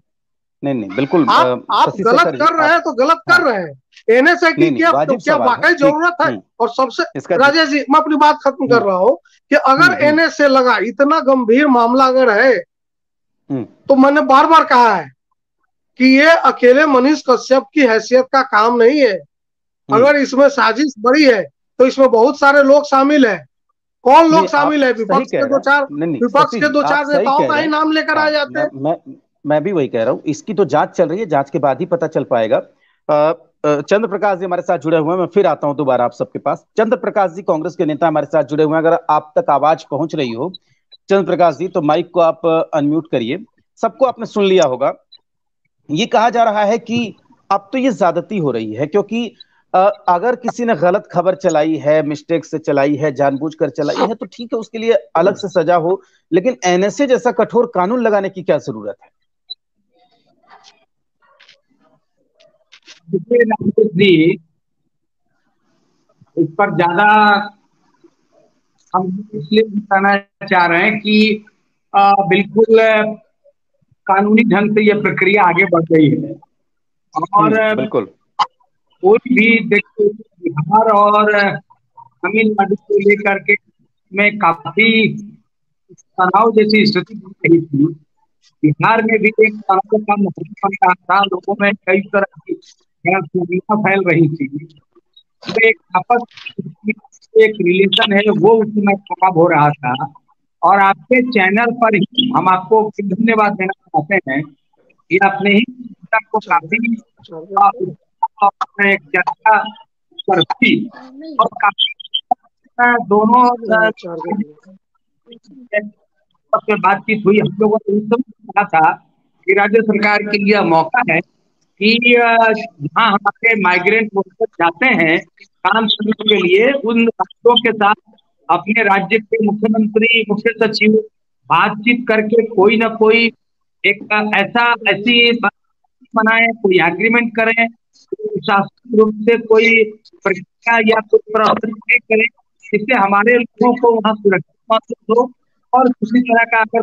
नहीं बिल्कुल, आप गलत कर रहे हैं तो गलत कर रहे हैं। एनएसए की क्या वाकई जरूरत है? और सबसे, राजेश जी मैं अपनी बात खत्म कर रहा हूँ कि अगर एनएसए लगा, इतना गंभीर मामला अगर है, तो मैंने बार बार कहा है कि ये अकेले मनीष कश्यप की हैसियत का काम नहीं है। अगर इसमें साजिश बड़ी है तो इसमें बहुत सारे लोग शामिल है। कौन लोग शामिल है? विपक्ष के दो चार नेताओं का ही नाम लेकर आ जाते हैं। मैं भी वही कह रहा हूँ, इसकी तो जांच चल रही है, जांच के बाद ही पता चल पाएगा। चंद्र प्रकाश जी हमारे साथ जुड़े हुए हैं, मैं फिर आता हूं दोबारा आप सबके पास। चंद्र प्रकाश जी कांग्रेस के नेता हमारे साथ जुड़े हुए हैं, अगर आप तक आवाज पहुंच रही हो चंद्र प्रकाश जी तो माइक को आप अनम्यूट करिए। सबको आपने सुन लिया होगा, ये कहा जा रहा है कि अब तो ये ज्यादती हो रही है, क्योंकि अगर किसी ने गलत खबर चलाई है, मिस्टेक से चलाई है, जानबूझकर चलाई है, तो ठीक है, उसके लिए अलग से सजा हो, लेकिन एनएसए जैसा कठोर कानून लगाने की क्या जरूरत है? इस पर ज्यादा हम इसलिए बताना चाह रहे हैं कि बिल्कुल कानूनी ढंग से यह प्रक्रिया आगे बढ़ गई है। और बिल्कुल कोई भी देखिए, बिहार और तमिलनाडु को लेकर के में काफी तनाव जैसी स्थिति बन रही थी। बिहार में भी एक तनाव का माहौल बन रहा था, लोगों में कई तरह की गलतफहमियां फैल रही थी। एक आपस एक रिलेशन है वो उसमें खराब हो रहा था। और आपके चैनल पर ही हम आपको धन्यवाद देना चाहते हैं कि आपने ही को काफी और चर्चा करती और काफी दोनों से बातचीत हुई। हम लोगों ने उस समय कहा था कि राज्य सरकार के लिए मौका है कि जहाँ हमारे माइग्रेंट वर्कर्स जाते हैं काम करने के लिए, उन राज्यों के साथ अपने राज्य के मुख्यमंत्री, मुख्य सचिव बातचीत करके कोई ना कोई एक ऐसी बनाए, कोई एग्रीमेंट करें, शासकीय रूप से कोई प्रक्रिया या कोई प्रक्रिया करें जिससे हमारे लोगों को वहाँ सुरक्षित महसूस हो और किसी तरह का अगर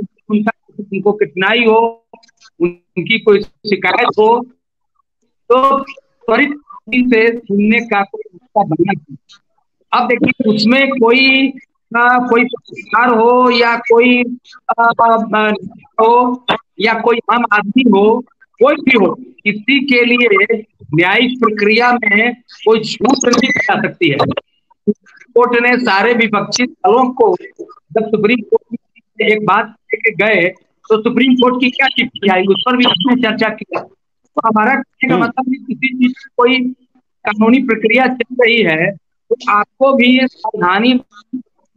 उनको कठिनाई हो, उनकी कोई शिकायत हो तो त्वरित से सुनने का कोई मौका बनना चाहिए। अब देखिए उसमें कोई पत्रकार हो या कोई हो या कोई आम आदमी हो, कोई भी हो, किसी के लिए न्यायिक प्रक्रिया में कोई छूट नहीं जा सकती है। कोर्ट ने सारे विपक्षी दलों को जब सुप्रीम कोर्ट में एक बात लेके गए तो सुप्रीम कोर्ट की क्या टिप्पणी आई, उस पर भी उसने चर्चा की। तो हमारा कहने का मतलब किसी चीज कोई कानूनी प्रक्रिया चल रही है तो आपको भी सावधानी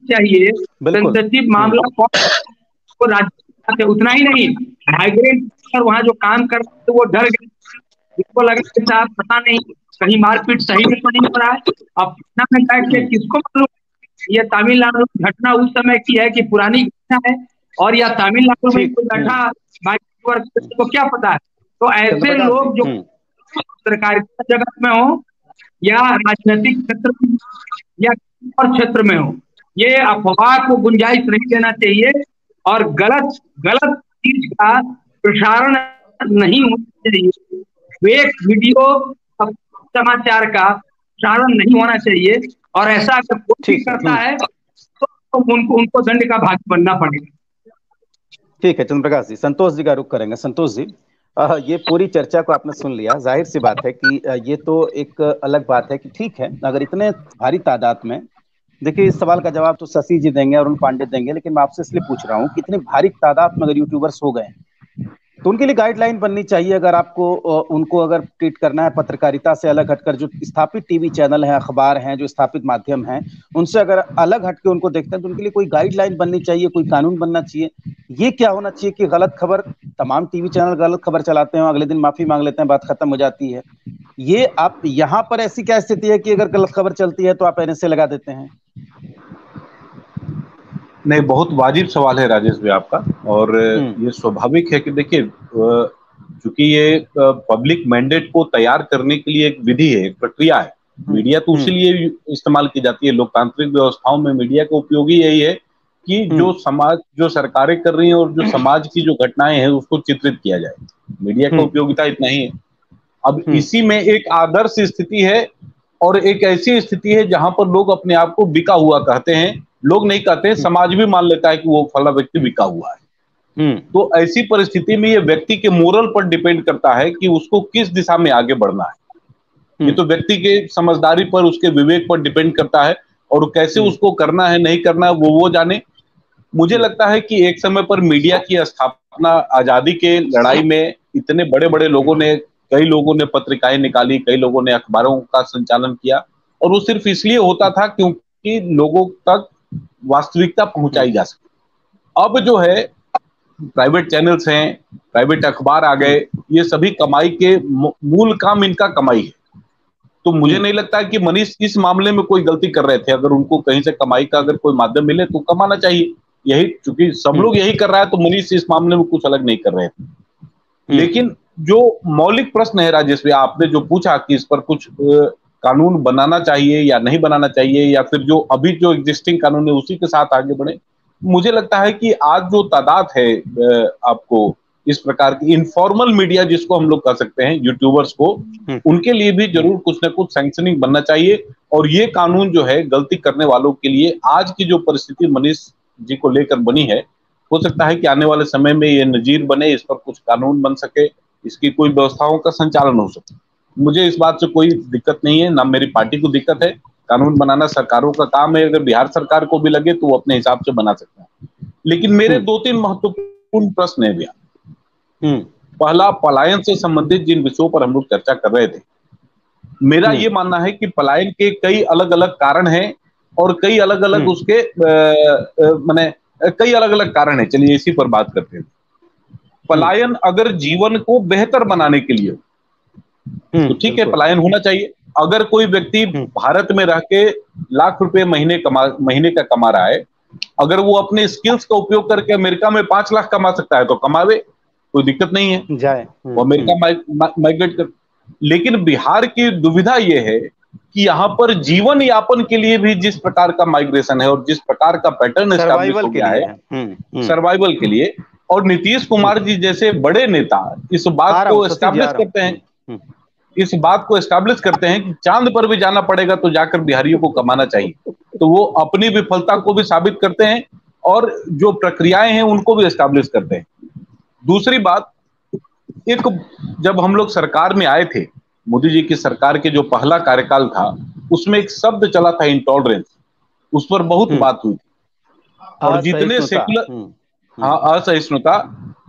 चाहिए। सेंसिटिव मामला को राज्य उतना ही नहीं, माइग्रेंट पर वहाँ जो काम कर तो वो डर गए, जिसको लगा कि साहब पता नहीं कहीं मारपीट सही में तो नहीं हो रहा है। अब पटना में बैठ के किसको मालूम ये तमिलनाडु की घटना उस समय की है कि पुरानी घटना है, और या तमिलनाडु में कोई बैठा माइग्रेंट को क्या पता है। तो ऐसे लोग जो सरकारिता जगत में हो या राजनीतिक क्षेत्र में या और क्षेत्र में हो, ये अफवाह को गुंजाइश नहीं देना चाहिए और गलत चीज का प्रसारण नहीं होना चाहिए। फेक वीडियो समाचार का प्रसारण नहीं होना चाहिए और ऐसा अगर कोई करता है तो उनको दंड का भागी बनना पड़ेगा। ठीक है चंद्र प्रकाश जी, संतोष जी का रुख करेंगे। संतोष जी, ये पूरी चर्चा को आपने सुन लिया। जाहिर सी बात है कि ये तो एक अलग बात है कि ठीक है अगर इतने भारी तादाद में, देखिए इस सवाल का जवाब तो शशि जी देंगे और उन पांडे देंगे, लेकिन मैं आपसे इसलिए पूछ रहा हूँ कि इतनी भारी तादाद में अगर यूट्यूबर्स हो गए तो उनके लिए गाइडलाइन बननी चाहिए। अगर आपको उनको अगर ट्रीट करना है पत्रकारिता से अलग हटकर, जो स्थापित टीवी चैनल हैं, अखबार हैं, जो स्थापित माध्यम हैं, उनसे अगर अलग हटके उनको देखते हैं तो उनके लिए कोई गाइडलाइन बननी चाहिए, कोई कानून बनना चाहिए। ये क्या होना चाहिए कि गलत खबर, तमाम टीवी चैनल गलत खबर चलाते हैं, अगले दिन माफी मांग लेते हैं, बात खत्म हो जाती है। ये आप यहाँ पर ऐसी क्या स्थिति है कि अगर गलत खबर चलती है तो आप एनएसए लगा देते हैं? नहीं, बहुत वाजिब सवाल है राजेश भाई आपका, और ये स्वाभाविक है कि देखिए चूंकि ये पब्लिक मैंडेट को तैयार करने के लिए एक विधि है, एक प्रक्रिया है। मीडिया तो उसी लिए इस्तेमाल की जाती है। लोकतांत्रिक व्यवस्थाओं में मीडिया का उपयोगी यही है कि जो सरकारें कर रही हैं और जो समाज की जो घटनाएं हैं उसको चित्रित किया जाए। मीडिया का उपयोगिता इतना ही है। अब इसी में एक आदर्श स्थिति है और एक ऐसी स्थिति है जहां पर लोग अपने आप को बिका हुआ कहते हैं। लोग नहीं कहते हैं, समाज भी मान लेता है कि वो फला व्यक्ति बिका हुआ है। तो ऐसी परिस्थिति में ये व्यक्ति के मोरल पर डिपेंड करता है कि उसको किस दिशा में आगे बढ़ना है। ये तो व्यक्ति के समझदारी पर, उसके विवेक पर डिपेंड करता है, और कैसे उसको करना है नहीं करना है वो जाने। मुझे लगता है कि एक समय पर मीडिया की स्थापना, आजादी के लड़ाई में इतने बड़े बड़े लोगों ने, कई लोगों ने पत्रिकाएं निकाली, कई लोगों ने अखबारों का संचालन किया, और वो सिर्फ इसलिए होता था क्योंकि लोगों तक वास्तविकता पहुंचाई जा सके। अब जो है प्राइवेट चैनल्स हैं, प्राइवेट अखबार आ गए, ये सभी कमाई के मूल काम इनका कमाई है। तो मुझे नहीं लगता है कि मनीष इस मामले में कोई गलती कर रहे थे। अगर उनको कहीं से कमाई का अगर कोई माध्यम मिले तो कमाना चाहिए, यही चूंकि सब लोग यही कर रहा है तो मनीष इस मामले में कुछ अलग नहीं कर रहे थे। लेकिन जो मौलिक प्रश्न है राजेश भाई, आपने जो पूछा कि इस पर कुछ कानून बनाना चाहिए या नहीं बनाना चाहिए, या फिर जो अभी जो एग्जिस्टिंग कानून है उसी के साथ आगे बढ़े, मुझे लगता है कि आज जो तादाद है आपको इस प्रकार की इनफॉर्मल मीडिया जिसको हम लोग कह सकते हैं, यूट्यूबर्स को, उनके लिए भी जरूर कुछ ना कुछ सैंक्शनिंग बनना चाहिए। और ये कानून जो है गलती करने वालों के लिए, आज की जो परिस्थिति मनीष जी को लेकर बनी है, हो सकता है कि आने वाले समय में ये नजीर बने, इस पर कुछ कानून बन सके, इसकी कोई व्यवस्थाओं का संचालन हो सके। मुझे इस बात से कोई दिक्कत नहीं है, ना मेरी पार्टी को दिक्कत है। कानून बनाना सरकारों का काम है, अगर बिहार सरकार को भी लगे तो वो अपने हिसाब से बना सकते हैं। लेकिन मेरे 2-3 महत्वपूर्ण प्रश्न है भैया। पहला, पलायन से संबंधित जिन विषयों पर हम लोग चर्चा कर रहे थे, मेरा ये मानना है कि पलायन के कई अलग अलग कारण हैं और कई अलग अलग उसके माने कई अलग अलग कारण हैं। चलिए इसी पर बात करते हैं। पलायन अगर जीवन को बेहतर बनाने के लिए तो ठीक है, पलायन होना चाहिए। अगर कोई व्यक्ति भारत में रह के लाख रुपए महीने का कमा रहा है, अगर वो अपने स्किल्स का उपयोग करके अमेरिका में 5 लाख कमा सकता है तो कमावे, कोई दिक्कत नहीं है, जाए वो अमेरिका माइग्रेट कर। लेकिन बिहार की दुविधा ये है कि यहाँ पर जीवन यापन के लिए भी जिस प्रकार का माइग्रेशन है और जिस प्रकार का पैटर्न एस्टैब्लिश हो गया है सर्वाइवल के लिए, और नीतीश कुमार जी जैसे बड़े नेता इस बात को एस्टैब्लिश करते हैं, इस बात को एस्टैब्लिश करते हैं कि चांद पर भी जाना पड़ेगा तो जाकर बिहारियों को कमाना चाहिए, तो वो अपनी विफलता को भी साबित करते हैं और जो प्रक्रियाएं हैं उनको भी एस्टैब्लिश करते हैं। दूसरी बात, एक जब हम लोग सरकार में आए थे, मोदी जी की सरकार के जो पहला कार्यकाल था उसमें एक शब्द चला था इंटॉलरेंस, उस पर बहुत बात हुई थी। और जितने सेकुलर असहिष्णुता,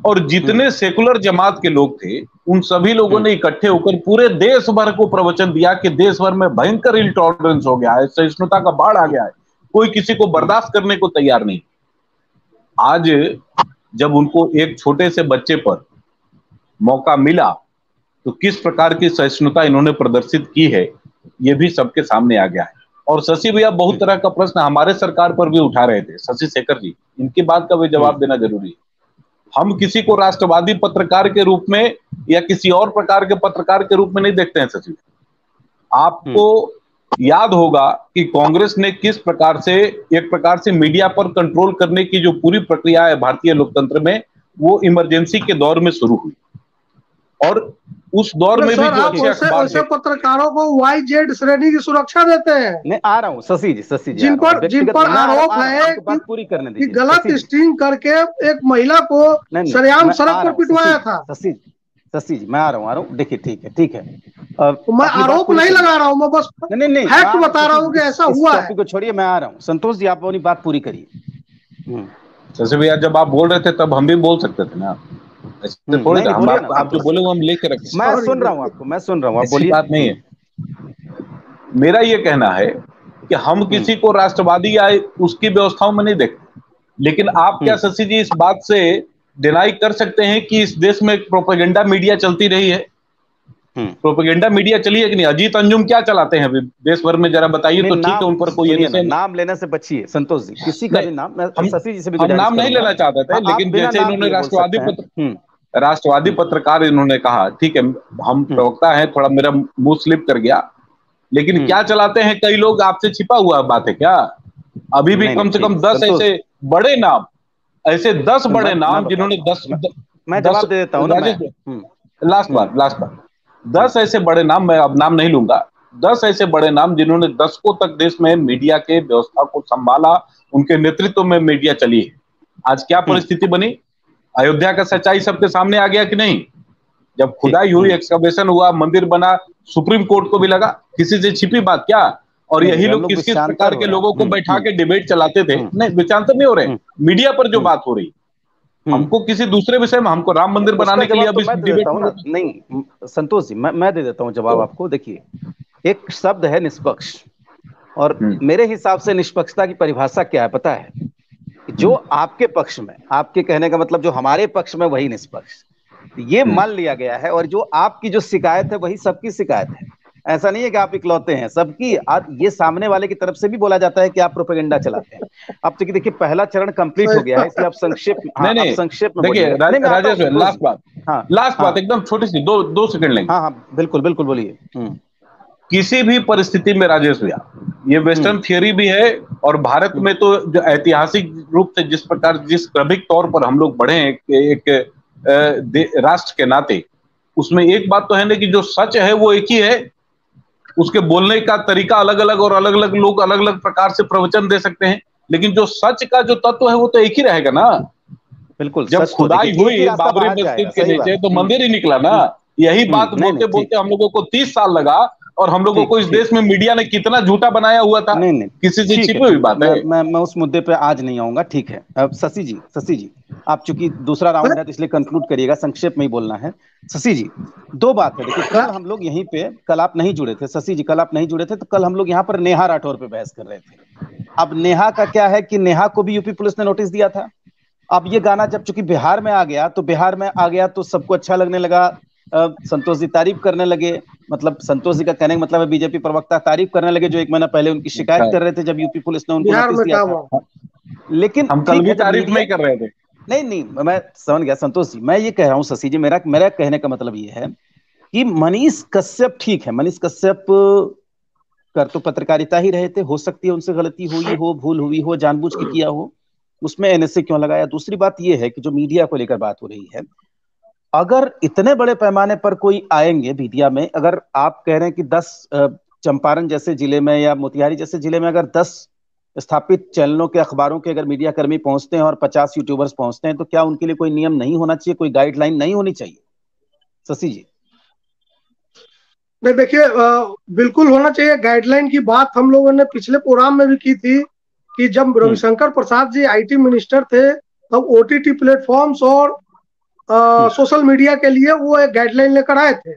और जितने सेकुलर जमात के लोग थे उन सभी लोगों ने इकट्ठे होकर पूरे देश भर को प्रवचन दिया कि देश भर में भयंकर इंटॉलरेंस हो गया है, सहिष्णुता का बाढ़ आ गया है, कोई किसी को बर्दाश्त करने को तैयार नहीं। आज जब उनको एक छोटे से बच्चे पर मौका मिला तो किस प्रकार की सहिष्णुता इन्होंने प्रदर्शित की है ये भी सबके सामने आ गया है। और शशि भैया बहुत तरह का प्रश्न हमारे सरकार पर भी उठा रहे थे, शशि शेखर जी, इनकी बात का भी जवाब देना जरूरी है। हम किसी को राष्ट्रवादी पत्रकार के रूप में या किसी और प्रकार के पत्रकार के रूप में नहीं देखते हैं शशि। आपको याद होगा कि कांग्रेस ने किस प्रकार से एक प्रकार से मीडिया पर कंट्रोल करने की जो पूरी प्रक्रिया है भारतीय लोकतंत्र में, वो इमरजेंसी के दौर में शुरू हुई। और उस दौर में भी जो अच्छे अखबार थे, पत्रकारों को YZ श्रेणी की सुरक्षा देते हैं। मैं आ रहा हूँ शशि जी, जिन पर आरोप है कि गलत स्ट्रिंग करके एक महिला को सरेआम सड़क पर पिटवाया था। शशि जी मैं आ रहा हूँ, देखिए ठीक है मैं आरोप नहीं लगा रहा हूँ, मैं बस फैक्ट बता रहा हूँ कि ऐसा हुआ है। को छोड़िए, मैं आ रहा हूँ। संतोष जी आप अपनी बात पूरी करिए। शशि भैया जब आप बोल रहे थे तब हम भी बोल सकते थे ना, थोड़ी आप जो बोले वो हम लेकर रखें। मैं सुन रहा हूँ आपको, मैं सुन रहा हूँ, आप बोलिए। बात नहीं है, मेरा ये कहना है कि हम किसी को राष्ट्रवादी या उसकी व्यवस्थाओं में नहीं देखते, लेकिन आप क्या शशि जी इस बात से डिनाई कर सकते हैं कि इस देश में प्रोपेगेंडा मीडिया चलती रही है? प्रोपेगेंडा मीडिया चली है कि नहीं? अजीत अंजुम क्या चलाते हैं अभी देश भर में, जरा बताइए तो। ठीक है, उन पर कोई नाम लेने से बचिए संतोष जी, किसी का भी नाम, शशि जी से भी हम नाम नहीं लेना चाहते थे, लेकिन जैसे इन्होंने राष्ट्रवादी पत्रकार इन्होंने कहा, ठीक है हम प्रवक्ता हैं, थोड़ा मेरा मुंह स्लिप कर गया, लेकिन क्या चलाते हैं कई लोग, आपसे छिपा हुआ बात है क्या? अभी भी कम से कम 10 ऐसे बड़े नाम, ऐसे 10 बड़े नाम जिन्होंने 10 मैं जवाब दे देता हूं लास्ट बार 10 ऐसे बड़े नाम, मैं अब नाम नहीं लूंगा, 10 ऐसे बड़े नाम जिन्होंने दशकों तक देश में मीडिया के व्यवस्था को संभाला, उनके नेतृत्व में मीडिया चली है। आज क्या परिस्थिति बनी? अयोध्या का सच्चाई सबके सामने आ गया कि नहीं? जब खुदाई हुई, एक्सकवेशन हुआ, मंदिर बना, सुप्रीम कोर्ट को भी लगा, किसी से छिपी बात क्या? और यही लोग किस किस प्रकार के लोगों को बैठा के डिबेट चलाते थे। नहीं, विचारांतर नहीं हो रहे, मीडिया पर जो बात हो रही, हमको किसी दूसरे विषय में, हमको राम मंदिर बनाने के लिए अभी डिबेट नहीं। संतोष जी मैं दे देता हूं जवाब आपको। देखिए, एक शब्द है निष्पक्ष, और मेरे हिसाब से निष्पक्षता की परिभाषा क्या है पता है? जो आपके पक्ष में, आपके कहने का मतलब जो हमारे पक्ष में, वही निष्पक्ष, ये मान लिया गया है। और जो आपकी जो शिकायत है वही सबकी शिकायत है। ऐसा नहीं है कि आप इकलौते हैं, सबकी। ये सामने वाले की तरफ से भी बोला जाता है कि आप प्रोपेगेंडा चलाते हैं। अब तो देखिए पहला चरण कंप्लीट हो गया है, इसलिए आप संक्षेप संक्षेप में देखिए। राजेश लास्ट बात एकदम छोटी सी, 2 सेकंड लेंगे। हाँ बिल्कुल बोलिए। किसी भी परिस्थिति में राजेश भैया, ये वेस्टर्न थियोरी भी है, और भारत में तो जो ऐतिहासिक रूप से जिस प्रकार, जिस क्रमिक तौर पर हम लोग बढ़े एक राष्ट्र के नाते, उसमें एक बात तो है ना कि जो सच है वो एक ही है, उसके बोलने का तरीका अलग अलग, और अलग अलग लोग अलग अलग प्रकार से प्रवचन दे सकते हैं, लेकिन जो सच का जो तत्व है वो तो एक ही रहेगा ना। बिल्कुल। जब खुदाई हुई बाबरी मस्जिद के नीचे तो मंदिर ही निकला ना। यही बात बोलते बोलते हम लोगों को 30 साल लगा, और हम लोगों को इस देश में मीडिया ने कितना झूठा बनाया हुआ था। नहीं किसी से छिपी हुई बात है। मैं उस मुद्दे पे आज नहीं आऊंगा, ठीक है। अब शशि जी आप चूंकि दूसरा राउंड है तो इसलिए कंक्लूड करिएगा, संक्षेप में ही बोलना है। शशि जी, दो बात है, देखिए कल हम लोग यहीं पे, कल आप नहीं जुड़े थे शशि जी, कल आप नहीं जुड़े थे, तो कल हम लोग यहाँ पर नेहा राठौर पे बहस कर रहे थे। अब नेहा का क्या है कि नेहा को भी यूपी पुलिस ने नोटिस दिया था। अब ये गाना जब चूंकि बिहार में आ गया तो सबको अच्छा लगने लगा, संतोष जी तारीफ करने लगे, मतलब संतोष जी का कहने का मतलब है बीजेपी प्रवक्ता तारीफ करने लगे, जो एक महीना पहले उनकी शिकायत कर रहे थे जब यूपी पुलिस ने उनको नोटिस दिया था। लेकिन हम कल भी तारीफ नहीं कर रहे थे। नहीं, मैं समझ गया संतोष जी। मैं ये कह रहा हूँ शशि जी, मेरा कहने का मतलब ये है कि मनीष कश्यप, ठीक है, मनीष कश्यप कर तो पत्रकारिता ही रहे थे, हो सकती है उनसे गलती हुई हो, भूल हुई हो, जानबूझ के किया हो, उसमें एनएसए क्यों लगाया। दूसरी बात यह है कि जो मीडिया को लेकर बात हो रही है, अगर इतने बड़े पैमाने पर कोई आएंगे मीडिया में, अगर आप कह रहे हैं कि 10 चंपारण जैसे जिले में या मोतिहारी जैसे जिले में अगर 10 स्थापित चैनलों के, अखबारों के अगर मीडिया कर्मी पहुंचते हैं और 50 यूट्यूबर्स पहुंचते हैं, तो क्या उनके लिए कोई नियम नहीं होना चाहिए, कोई गाइडलाइन नहीं होनी चाहिए शशि जी? नहीं, देखिए बिल्कुल होना चाहिए। गाइडलाइन की बात हम लोगों ने पिछले प्रोग्राम में भी की थी कि जब रविशंकर प्रसाद जी आईटी मिनिस्टर थे तब ओटीटी प्लेटफॉर्म्स और सोशल मीडिया के लिए वो एक गाइडलाइन लेकर आए थे।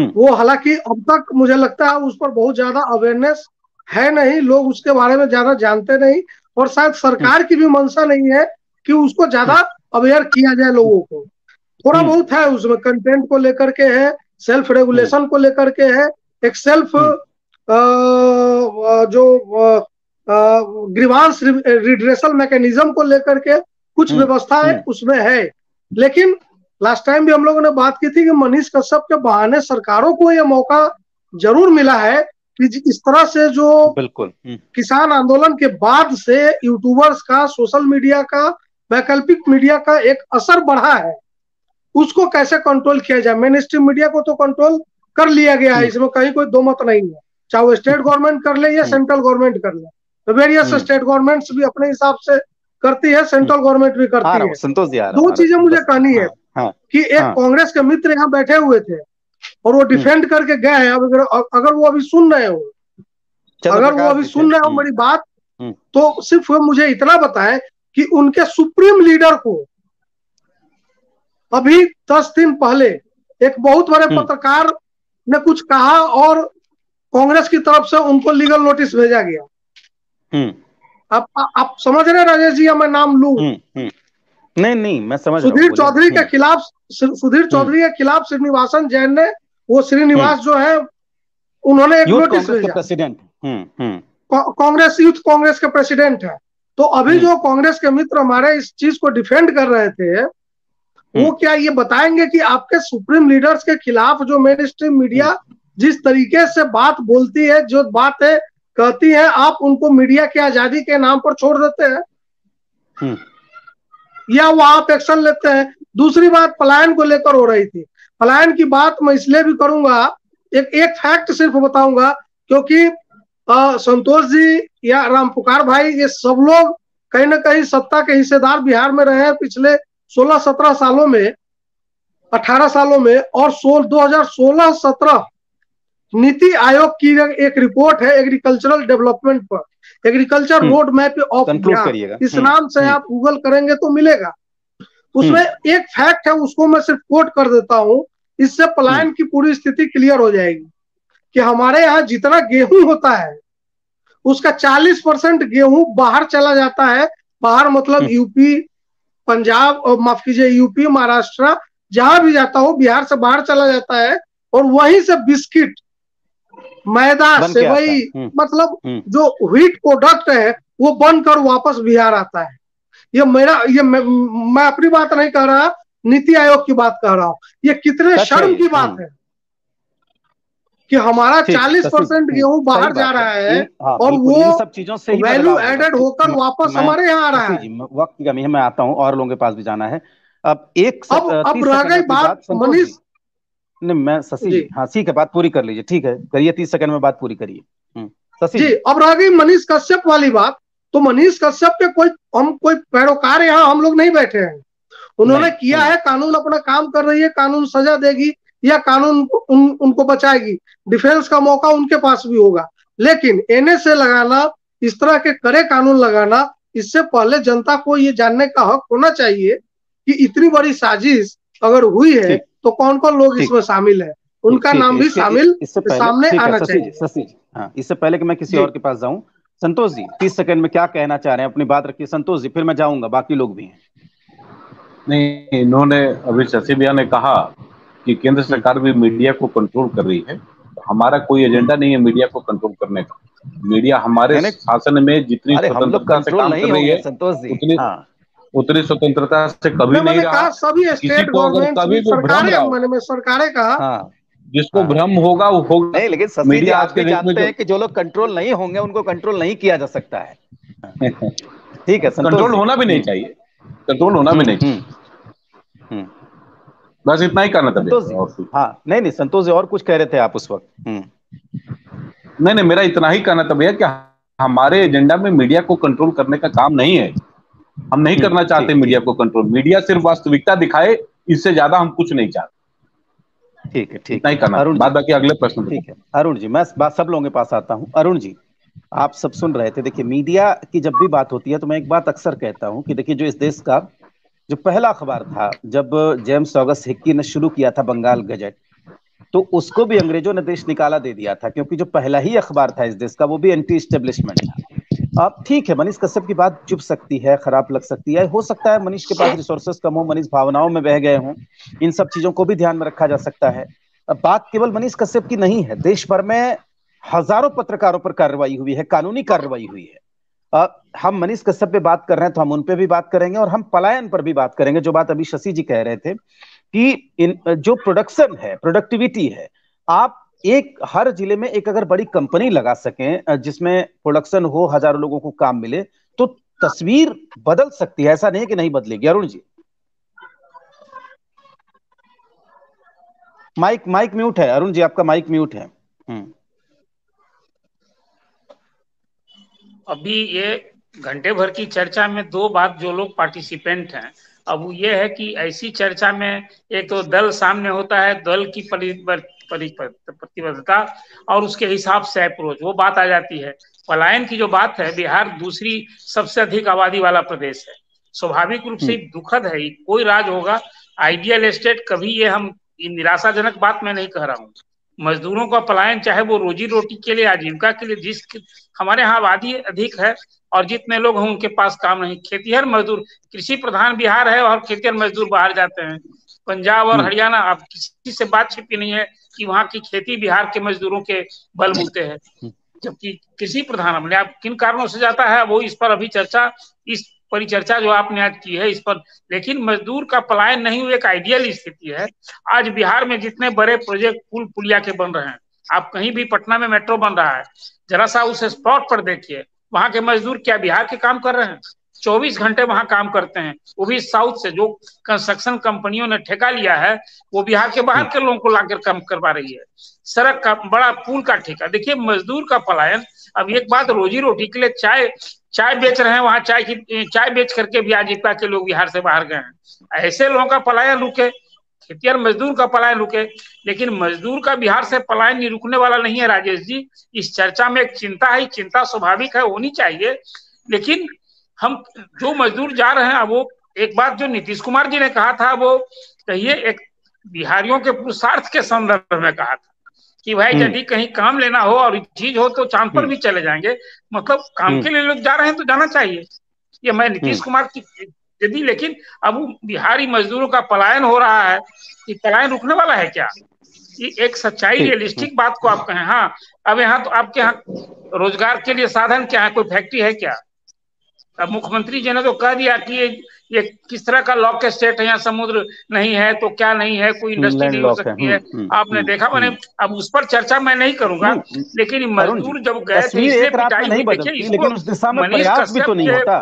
वो हालांकि अब तक मुझे लगता है उस पर बहुत ज्यादा अवेयरनेस है नहीं, लोग उसके बारे में ज्यादा जानते नहीं, और शायद सरकार की भी मंशा नहीं है कि उसको ज्यादा अवेयर किया जाए लोगों को। थोड़ा बहुत है उसमें, कंटेंट को लेकर के है, सेल्फ रेगुलेशन को लेकर के है, एक सेल्फ जो ग्रीवांस रिड्रेसल मैकेनिज्म को लेकर के कुछ व्यवस्थाएं उसमें है। लेकिन लास्ट टाइम भी हम लोगों ने बात की थी कि मनीष कश्यप के बहाने सरकारों को यह मौका जरूर मिला है कि इस तरह से जो बिल्कुल किसान आंदोलन के बाद से यूट्यूबर्स का, सोशल मीडिया का, वैकल्पिक मीडिया का एक असर बढ़ा है, उसको कैसे कंट्रोल किया जाए। मेन स्ट्रीम मीडिया को तो कंट्रोल कर लिया गया है, इसमें कहीं कोई दो मत नहीं है, चाहे वो स्टेट गवर्नमेंट कर ले या सेंट्रल गवर्नमेंट कर ले। तो वेरियस स्टेट गवर्नमेंट्स भी अपने हिसाब से करती है, सेंट्रल गवर्नमेंट भी करती है। संतोष जी, दो चीजें मुझे कहनी है कि एक कांग्रेस के मित्र यहाँ बैठे हुए थे और वो डिफेंड करके गए हैं। अगर वो अभी सुन रहे हो, मेरी बात, तो सिर्फ मुझे इतना बताएं कि उनके सुप्रीम लीडर को अभी 10 दिन पहले एक बहुत बड़े पत्रकार ने कुछ कहा और कांग्रेस की तरफ से उनको लीगल नोटिस भेजा गया। आप समझ रहे राजेश जी, या मैं नाम लूं? नहीं, मैं समझ सुधीर चौधरी के खिलाफ, श्रीनिवासन जैन ने, वो श्रीनिवास जो है, उन्होंने एक नोटिस भेजा। प्रेसिडेंट यूथ कांग्रेस के प्रेसिडेंट है। तो अभी जो कांग्रेस के मित्र हमारे इस चीज को डिफेंड कर रहे थे, वो क्या ये बताएंगे कि आपके सुप्रीम लीडर्स के खिलाफ जो मेन स्ट्रीम मीडिया जिस तरीके से बात बोलती है, जो बातें कहती है, आप उनको मीडिया की आजादी के नाम पर छोड़ देते हैं या वो आप एक्शन लेते हैं? दूसरी बात पलायन को लेकर हो रही थी। पलायन की बात मैं इसलिए भी करूंगा, एक फैक्ट सिर्फ बताऊंगा, क्योंकि संतोष जी या रामपुकार भाई, ये सब लोग कहीं ना कहीं सत्ता के हिस्सेदार बिहार में रहे हैं पिछले 16-17 सालों में, 18 सालों में। और 2016-17 नीति आयोग की एक रिपोर्ट है एग्रीकल्चरल डेवलपमेंट पर, agriculture road map of Bihar, इस नाम से आप गूगल करेंगे तो मिलेगा। उसमें एक फैक्ट है, उसको मैं सिर्फ कोट कर देता हूं, इससे पलायन की पूरी स्थिति क्लियर हो जाएगी कि हमारे यहाँ जितना गेहूं होता है उसका 40% गेहूं बाहर चला जाता है। बाहर मतलब यूपी, पंजाब, और माफ कीजिए यूपी, महाराष्ट्र, जहां भी जाता हो बिहार से बाहर चला जाता है, और वहीं से बिस्किट, मैदा, सेवई, मतलब जो व्हीट प्रोडक्ट है वो बनकर वापस बिहार आता है। मैं अपनी बात नहीं कह रहा, नीति आयोग की बात कह रहा हूँ। ये कितने शर्म की बात है कि हमारा 40% गेहूं बाहर जा रहा है और वो सब चीजों से वैल्यू एडेड होकर वापस हमारे यहाँ आ रहा है। वक्त की कमी है, मैं आता हूँ और लोगों के पास भी जाना है। अब रह गई बात मनीष, नहीं मैं शशि जी, हाँ ठीक है, बात पूरी कर लीजिए, ठीक है, करिए, 30 सेकंड में बात पूरी करिए शशि जी। अब रह गई मनीष कश्यप वाली बात। तो मनीष कश्यप के कोई पैरोकार यहाँ हम लोग नहीं बैठे हैं। उन्होंने किया है, कानून अपना काम कर रही है, कानून सजा देगी, या कानून उनको बचाएगी, डिफेंस का मौका उनके पास भी होगा। लेकिन एनएसए लगाना, इस तरह के कड़े कानून लगाना, इससे पहले जनता को ये जानने का हक होना चाहिए कि इतनी बड़ी साजिश अगर हुई है तो कौन कौन लोग इसमें शामिल है, उनका नाम भी सामने आना चाहिए। हाँ, इससे पहले कि मैं किसी और के पास जाऊं, संतोष जी 30 सेकंड में क्या कहना चाह रहे हैं, अपनी बात रखिए संतोष जी, फिर मैं जाऊंगा, बाकी लोग भी हैं। नहीं, इन्होंने अभी शशि भैया ने कहा कि केंद्र सरकार भी मीडिया को कंट्रोल कर रही है। हमारा कोई एजेंडा नहीं है मीडिया को कंट्रोल करने का। मीडिया हमारे शासन में जितनी स्वतंत्रता से काम कर रही है, संतोष जी, उतनी स्वतंत्रता से कभी नहीं रहा। सभी स्टेट गवर्नमेंट सरकारें कहा, जिसको भ्रम होगा वो होगा नहीं, लेकिन मीडिया आज के जानते हैं कि जो लोग कंट्रोल नहीं होंगे उनको कंट्रोल नहीं किया जा सकता है। ठीक है, कंट्रोल होना भी नहीं चाहिए, कंट्रोल होना भी नहीं चाहिए। बस इतना ही करना था। हाँ, नहीं संतोष जी और कुछ कह रहे थे आप उस वक्त। नहीं, मेरा इतना ही कहना था भैया कि हमारे एजेंडा में मीडिया को कंट्रोल करने का काम नहीं है। हम नहीं करना चाहते मीडिया को कंट्रोल। मीडिया सिर्फ वास्तविकता दिखाए, इससे ज्यादा हम कुछ नहीं चाहते। ठीक है, ठीक नहीं करना। अरुण, बाद बाकी अगले प्रश्न। ठीक है अरुण जी, मैं बात सब लोगों के पास आता हूं। अरुण जी, आप सब सुन रहे थे। देखिए, मीडिया की जब भी बात होती है तो मैं एक बात अक्सर कहता हूं कि देखिए, जो इस देश का जो पहला अखबार था, जब जेम्स ऑगस्ट हिक्की ने शुरू किया था बंगाल गजट, तो उसको भी अंग्रेजों ने देश निकाला दे दिया था, क्योंकि जो पहला ही अखबार था इस देश का वो भी एंटी एस्टेब्लिशमेंट था। अब ठीक है, मनीष कश्यप की बात चुप सकती है, खराब लग सकती है, हो सकता है मनीष के पास रिसोर्सेस कम हो, मनीष भावनाओं में बह गए हों, इन सब चीजों को भी ध्यान में रखा जा सकता है। अब बात केवल मनीष कश्यप की नहीं है, देश भर में हजारों पत्रकारों पर कार्रवाई हुई है, कानूनी कार्रवाई हुई है। हम मनीष कश्यप पे बात कर रहे हैं तो हम उन पे भी बात करेंगे, और हम पलायन पर भी बात करेंगे। जो बात अभी शशि जी कह रहे थे कि जो प्रोडक्शन है, प्रोडक्टिविटी है, आप एक हर जिले में एक अगर बड़ी कंपनी लगा सकें जिसमें प्रोडक्शन हो, हजारों लोगों को काम मिले, तो तस्वीर बदल सकती है। ऐसा नहीं है कि नहीं बदलेगी। अरुण जी, माइक म्यूट है। अरुण जी, आपका माइक म्यूट है। अभी ये घंटे भर की चर्चा में दो बात जो लोग पार्टिसिपेंट हैं, अब वो ये है कि ऐसी चर्चा में एक तो दल सामने होता है, दल की प्रतिबद्धता और उसके हिसाब से अप्रोच, वो बात आ जाती है। पलायन की जो बात है, बिहार दूसरी सबसे अधिक आबादी वाला प्रदेश है, स्वाभाविक रूप से दुखद है। कोई राज होगा, आइडियल स्टेट कभी ये हम निराशाजनक बात मैं नहीं कह रहा हूँ। मजदूरों का पलायन, चाहे वो रोजी रोटी के लिए, आजीविका के लिए, जिस हमारे यहाँ आबादी अधिक है और जितने लोग हैं उनके पास काम नहीं। खेतीहर मजदूर, कृषि प्रधान बिहार है और खेतीहर मजदूर बाहर जाते हैं। पंजाब और हरियाणा, अब किसी से बातचीत ही नहीं है कि वहाँ की खेती बिहार के मजदूरों के बलबूते है, जबकि कृषि प्रधान हमने आप किन कारणों से जाता है वो इस पर अभी चर्चा, इस परिचर्चा जो आपने आज की है इस पर। लेकिन मजदूर का पलायन नहीं हुआ, एक आइडियल स्थिति है। आज बिहार में जितने बड़े प्रोजेक्ट पुल पुलिया के बन रहे हैं, आप कहीं भी, पटना में मेट्रो बन रहा है, जरा सा उस स्पॉट पर देखिए, वहां के मजदूर क्या बिहार के काम कर रहे हैं? 24 घंटे वहां काम करते हैं, वो भी साउथ से। जो कंस्ट्रक्शन कंपनियों ने ठेका लिया है वो बिहार के बाहर के लोगों को लाकर काम करवा रही है। सड़क का, बड़ा पुल का ठेका। देखिए, मजदूर का पलायन। अब एक बात, रोजी रोटी के लिए चाय बेच रहे हैं, वहां चाय बेच करके भी आजीविका के लोग बिहार से बाहर गए हैं। ऐसे लोगों का पलायन रुके, खेतिहर मजदूर का पलायन रुके, लेकिन मजदूर का बिहार से पलायन नहीं रुकने वाला नहीं है। राजेश जी, इस चर्चा में एक चिंता है, चिंता स्वाभाविक है, होनी चाहिए। लेकिन हम जो मजदूर जा रहे हैं, वो एक बात जो नीतीश कुमार जी ने कहा था, वो कहिए एक बिहारियों के पुरुषार्थ के संदर्भ में कहा था कि भाई यदि कहीं काम लेना हो और चीज हो तो चांद पर भी चले जाएंगे। मतलब काम के लिए लोग जा रहे हैं तो जाना चाहिए। ये मैं नीतीश कुमार की यदि, लेकिन अब बिहारी मजदूरों का पलायन हो रहा है, कि पलायन रुकने वाला है क्या? ये एक सच्चाई, रियलिस्टिक बात को आप कहें। हाँ, अब यहाँ तो आपके यहाँ रोजगार के लिए साधन क्या है? कोई फैक्ट्री है क्या? अब मुख्यमंत्री जी ने तो कह दिया कि ये किस तरह का लॉक स्टेट है, यहाँ समुद्र नहीं है तो क्या नहीं है, कोई इंडस्ट्री नहीं हो सकती है। आपने देखा, मैंने अब उस पर चर्चा मैं नहीं करूंगा, लेकिन मजदूर जब गए थे इसलिए पिटाई नहीं बदलती, लेकिन उस दिशा में प्रयास भी तो नहीं होता।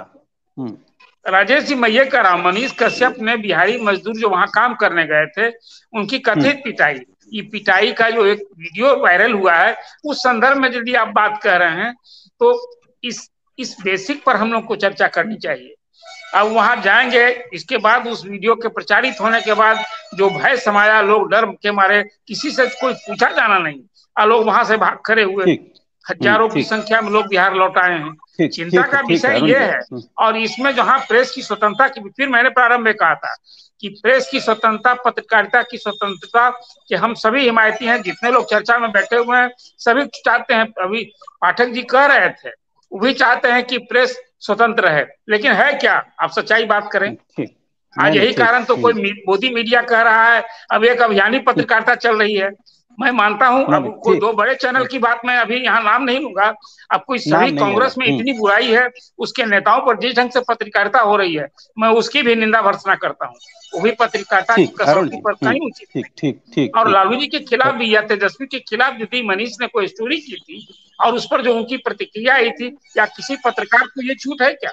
राजेश जी, मैं ये कह रहा हूँ, मनीष कश्यप ने बिहारी मजदूर जो वहां काम करने गए थे उनकी कथित पिटाई, ये पिटाई का जो एक वीडियो वायरल हुआ है, उस संदर्भ में यदि आप बात कर रहे हैं तो इस बेसिक पर हम लोग को चर्चा करनी चाहिए। अब वहां जाएंगे, इसके बाद उस वीडियो के प्रचारित होने के बाद जो भय समाया, लोग डर के मारे, किसी से कोई पूछा जाना नहीं, और लोग वहां से भाग खड़े हुए, हजारों की संख्या में लोग बिहार लौट आए हैं। चिंता का विषय ये है। और इसमें जहां प्रेस की स्वतंत्रता की, फिर मैंने प्रारंभ में कहा था कि प्रेस की स्वतंत्रता, पत्रकारिता की स्वतंत्रता कि हम सभी हिमायती हैं, जितने लोग चर्चा में बैठे हुए हैं सभी चाहते हैं, अभी पाठक जी कह रहे थे, वो भी चाहते हैं कि प्रेस स्वतंत्र है, लेकिन है क्या? आप सच्चाई बात करें। आज यही कारण तो कोई मोदी मीडिया कह रहा है अब एक अभियानी पत्रकारिता चल रही है। मैं मानता हूं, अब कोई दो बड़े चैनल की बात मैं अभी यहाँ नाम नहीं लूंगा, अब कोई सभी कांग्रेस में इतनी बुराई है, उसके नेताओं पर जिस ढंग से पत्रकारिता हो रही है, मैं उसकी भी निंदा भर्त्सना करता हूँ। वो भी पत्रकारिता की कसौटी पर कहीं उचित। और लालू जी के खिलाफ भी या तेजस्वी के खिलाफ यदि मनीष ने कोई स्टोरी की थी और उस पर जो उनकी प्रतिक्रिया आई थी, या किसी पत्रकार को ये छूट है क्या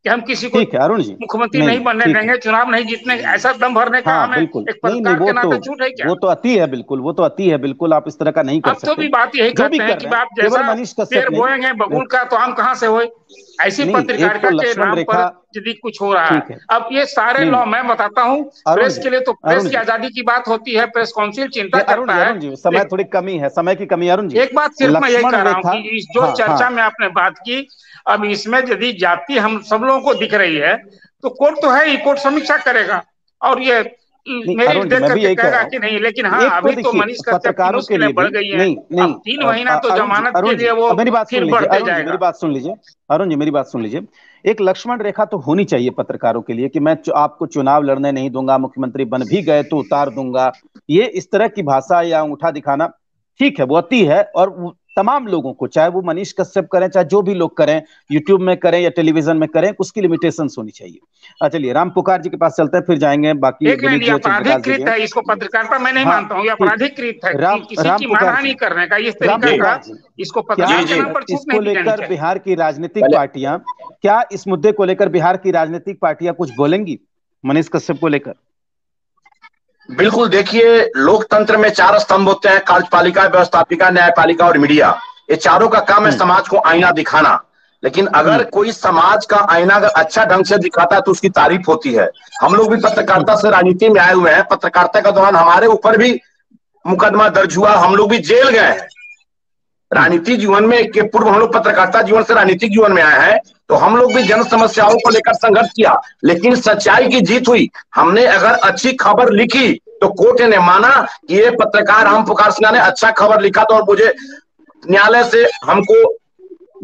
कि हम किसी को मुख्यमंत्री नहीं बनने देंगे, चुनाव नहीं जीतने, ऐसा दम भरने का हमें एक पत्रकार के नाते छूट है क्या? वो तो अति है, बिल्कुल वो तो अति है, बिल्कुल आप इस तरह का नहीं कर सकते। अब तो भी बात यही करते हैं कि आप जैसा पेड़ बोएंगे बबूल का तो आम कहाँ से होए, ऐसी पत्रकारिता के नाम पर यदि कुछ हो रहा है। अब ये सारे लॉ मैं बताता हूँ, प्रेस के लिए तो प्रेस की आजादी की बात होती है, प्रेस काउंसिल चिंता करता है। समय थोड़ी कमी है, समय की कमी। अरुण जी एक बात सिर्फ मैं यही कह रहा हूँ कि जो चर्चा में आपने बात की, अब इसमें यदि जाति हम सब लोगों को दिख रही है तो कोर्ट तो है ही, कोर्ट समीक्षा करेगा और ये मेरी देख करके कहेगा कि नहीं। लेकिन हाँ, अभी तो मनीष पत्रकारों के लिए बढ़ गई है, 3 महीना तो जमानत के लिए वो फिर बढ़ते जाएगा। मेरी बात सुन लीजिए अरुण जी, मेरी बात सुन लीजिए। एक लक्ष्मण रेखा तो होनी चाहिए पत्रकारों के लिए कि मैं आपको चुनाव लड़ने नहीं दूंगा, मुख्यमंत्री बन भी गए तो उतार दूंगा, ये इस तरह की भाषा या अंगूठा दिखाना ठीक है, वो अति है। और तमाम लोगों को, चाहे वो मनीष कश्यप करें, चाहे जो भी लोग करें, यूट्यूब में करें या टेलीविजन में करें, उसकी लिमिटेशंस होनी चाहिए। चलिए राम पुकार जी के पास चलते हैं, फिर जाएंगे बाकी। अपराधिकृत है, इसको पत्रकारिता मैं नहीं मानता हूँ, अपराधिकृत है किसी की मानहानि करने का इस तरीके का, इसको पत्रकार के नाम पर छूट नहीं दी जानी चाहिए। बिहार की राजनीतिक पार्टियां, क्या इस मुद्दे को लेकर बिहार की राजनीतिक पार्टियां कुछ बोलेंगी मनीष कश्यप को लेकर? बिल्कुल, देखिए लोकतंत्र में 4 स्तंभ होते हैं, कार्यपालिका, व्यवस्थापिका, न्यायपालिका और मीडिया। ये चारों का काम है समाज को आईना दिखाना। लेकिन अगर कोई समाज का आईना अगर अच्छा ढंग से दिखाता है तो उसकी तारीफ होती है। हम लोग भी पत्रकारिता से राजनीति में आए हुए हैं, पत्रकारिता के दौरान हमारे ऊपर भी मुकदमा दर्ज हुआ, हम लोग भी जेल गए हैं। राजनीतिक जीवन में के पूर्व हम लोग पत्रकारिता जीवन से राजनीतिक जीवन में आए हैं, तो हम लोग भी जन समस्याओं को लेकर संघर्ष किया, लेकिन सच्चाई की जीत हुई। हमने अगर अच्छी खबर लिखी तो कोर्ट ने माना कि ये पत्रकार राम पुकार सिन्हा ने अच्छा खबर लिखा, तो और मुझे न्यायालय से हमको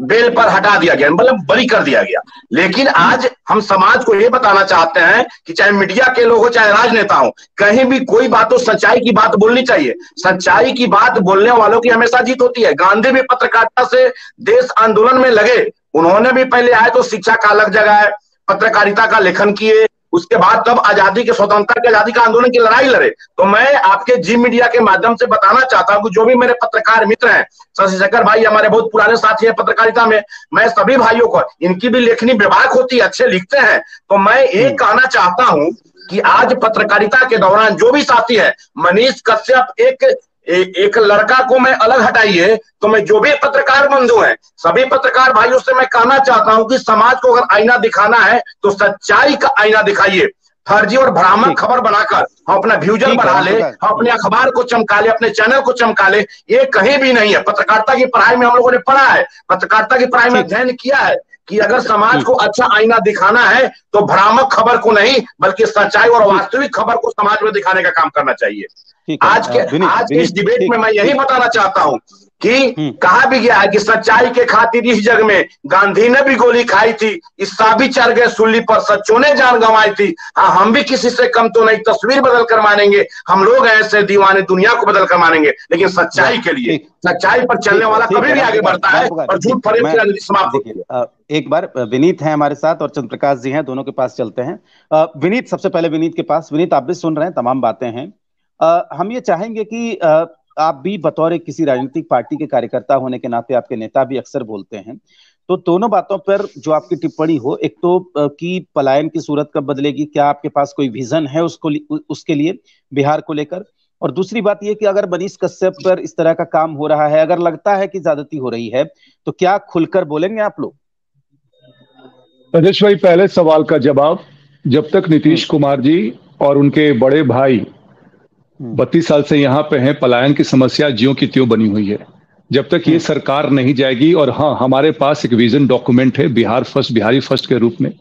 बेल पर हटा दिया गया, मतलब बरी कर दिया गया। लेकिन आज हम समाज को ये बताना चाहते हैं कि चाहे मीडिया के लोग हो, चाहे राजनेता हो, कहीं भी कोई बात हो, सच्चाई की बात बोलनी चाहिए। सच्चाई की बात बोलने वालों की हमेशा जीत होती है। गांधी भी पत्रकारिता से देश आंदोलन में लगे, उन्होंने भी पहले आए तो शिक्षा का अलग जगह है, पत्रकारिता का लेखन किए, उसके बाद तब आजादी के, स्वतंत्रता की आजादी का आंदोलन की लड़ाई लड़े। तो मैं आपके जी मीडिया के माध्यम से बताना चाहता हूं कि जो भी मेरे पत्रकार मित्र हैं, शशि शेखर भाई हमारे बहुत पुराने साथी हैं पत्रकारिता में, मैं सभी भाइयों को, इनकी भी लेखनी विभाग होती है, अच्छे लिखते हैं, तो मैं ये कहना चाहता हूं कि आज पत्रकारिता के दौरान जो भी साथी है, मनीष कश्यप एक लड़का को मैं अलग हटाइए, तो मैं जो भी पत्रकार बंधु हैं, सभी पत्रकार भाइयों से मैं कहना चाहता हूं कि समाज को अगर आईना दिखाना है तो सच्चाई का आईना दिखाइए। फर्जी और भ्रामक खबर बनाकर हम अपना व्यूजन बढ़ा ले, हम अपने अखबार को चमका ले, अपने चैनल को चमका ले, ये कहीं भी नहीं है। पत्रकारिता की पढ़ाई में हम लोगों ने पढ़ा है, पत्रकारिता की पढ़ाई में अध्ययन किया है कि अगर समाज को अच्छा आईना दिखाना है तो भ्रामक खबर को नहीं, बल्कि सच्चाई और वास्तविक खबर को समाज में दिखाने का काम करना चाहिए। आज के इस डिबेट में मैं यही बताना चाहता हूं कि कहा भी गया है कि सच्चाई के खातिर इस जग में गांधी ने भी गोली खाई थी, ईसा भी चढ़ गए सूली पर, सच्चों ने जान गंवाई थी। हाँ, हम भी किसी से कम तो नहीं, तस्वीर बदल कर मानेंगे, हम लोग ऐसे दीवाने दुनिया को बदल कर मानेंगे, लेकिन सच्चाई के लिए, सच्चाई पर चलने वाला कभी भी आगे बढ़ता है और झूठ फरेब की राजनीति समाप्त होती है। एक बार विनीत है हमारे साथ और चंद्र प्रकाश जी हैं, दोनों के पास चलते हैं। विनीत, सबसे पहले विनीत के पास। विनीत, आप भी सुन रहे हैं, तमाम बातें हैं। हम ये चाहेंगे कि आप भी बतौर किसी राजनीतिक पार्टी के कार्यकर्ता होने के नाते, आपके नेता भी अक्सर बोलते हैं, तो दोनों बातों पर जो आपकी टिप्पणी हो। एक तो कि पलायन की सूरत कब बदलेगी, क्या आपके पास कोई विजन है उसके लिए बिहार को लेकर? और दूसरी बात यह कि अगर मनीष कश्यप पर इस तरह का काम हो रहा है, अगर लगता है कि ज्यादती हो रही है, तो क्या खुलकर बोलेंगे आप लोग? राजेश भाई, पहले सवाल का जवाब, जब तक नीतीश कुमार जी और उनके बड़े भाई 32 साल से यहाँ पे हैं, पलायन की समस्या ज्यों की त्यों बनी हुई है। जब तक ये सरकार नहीं जाएगी, और हाँ, हमारे पास एक विजन डॉक्यूमेंट है बिहार फर्स्ट, बिहारी फर्स्ट के रूप में,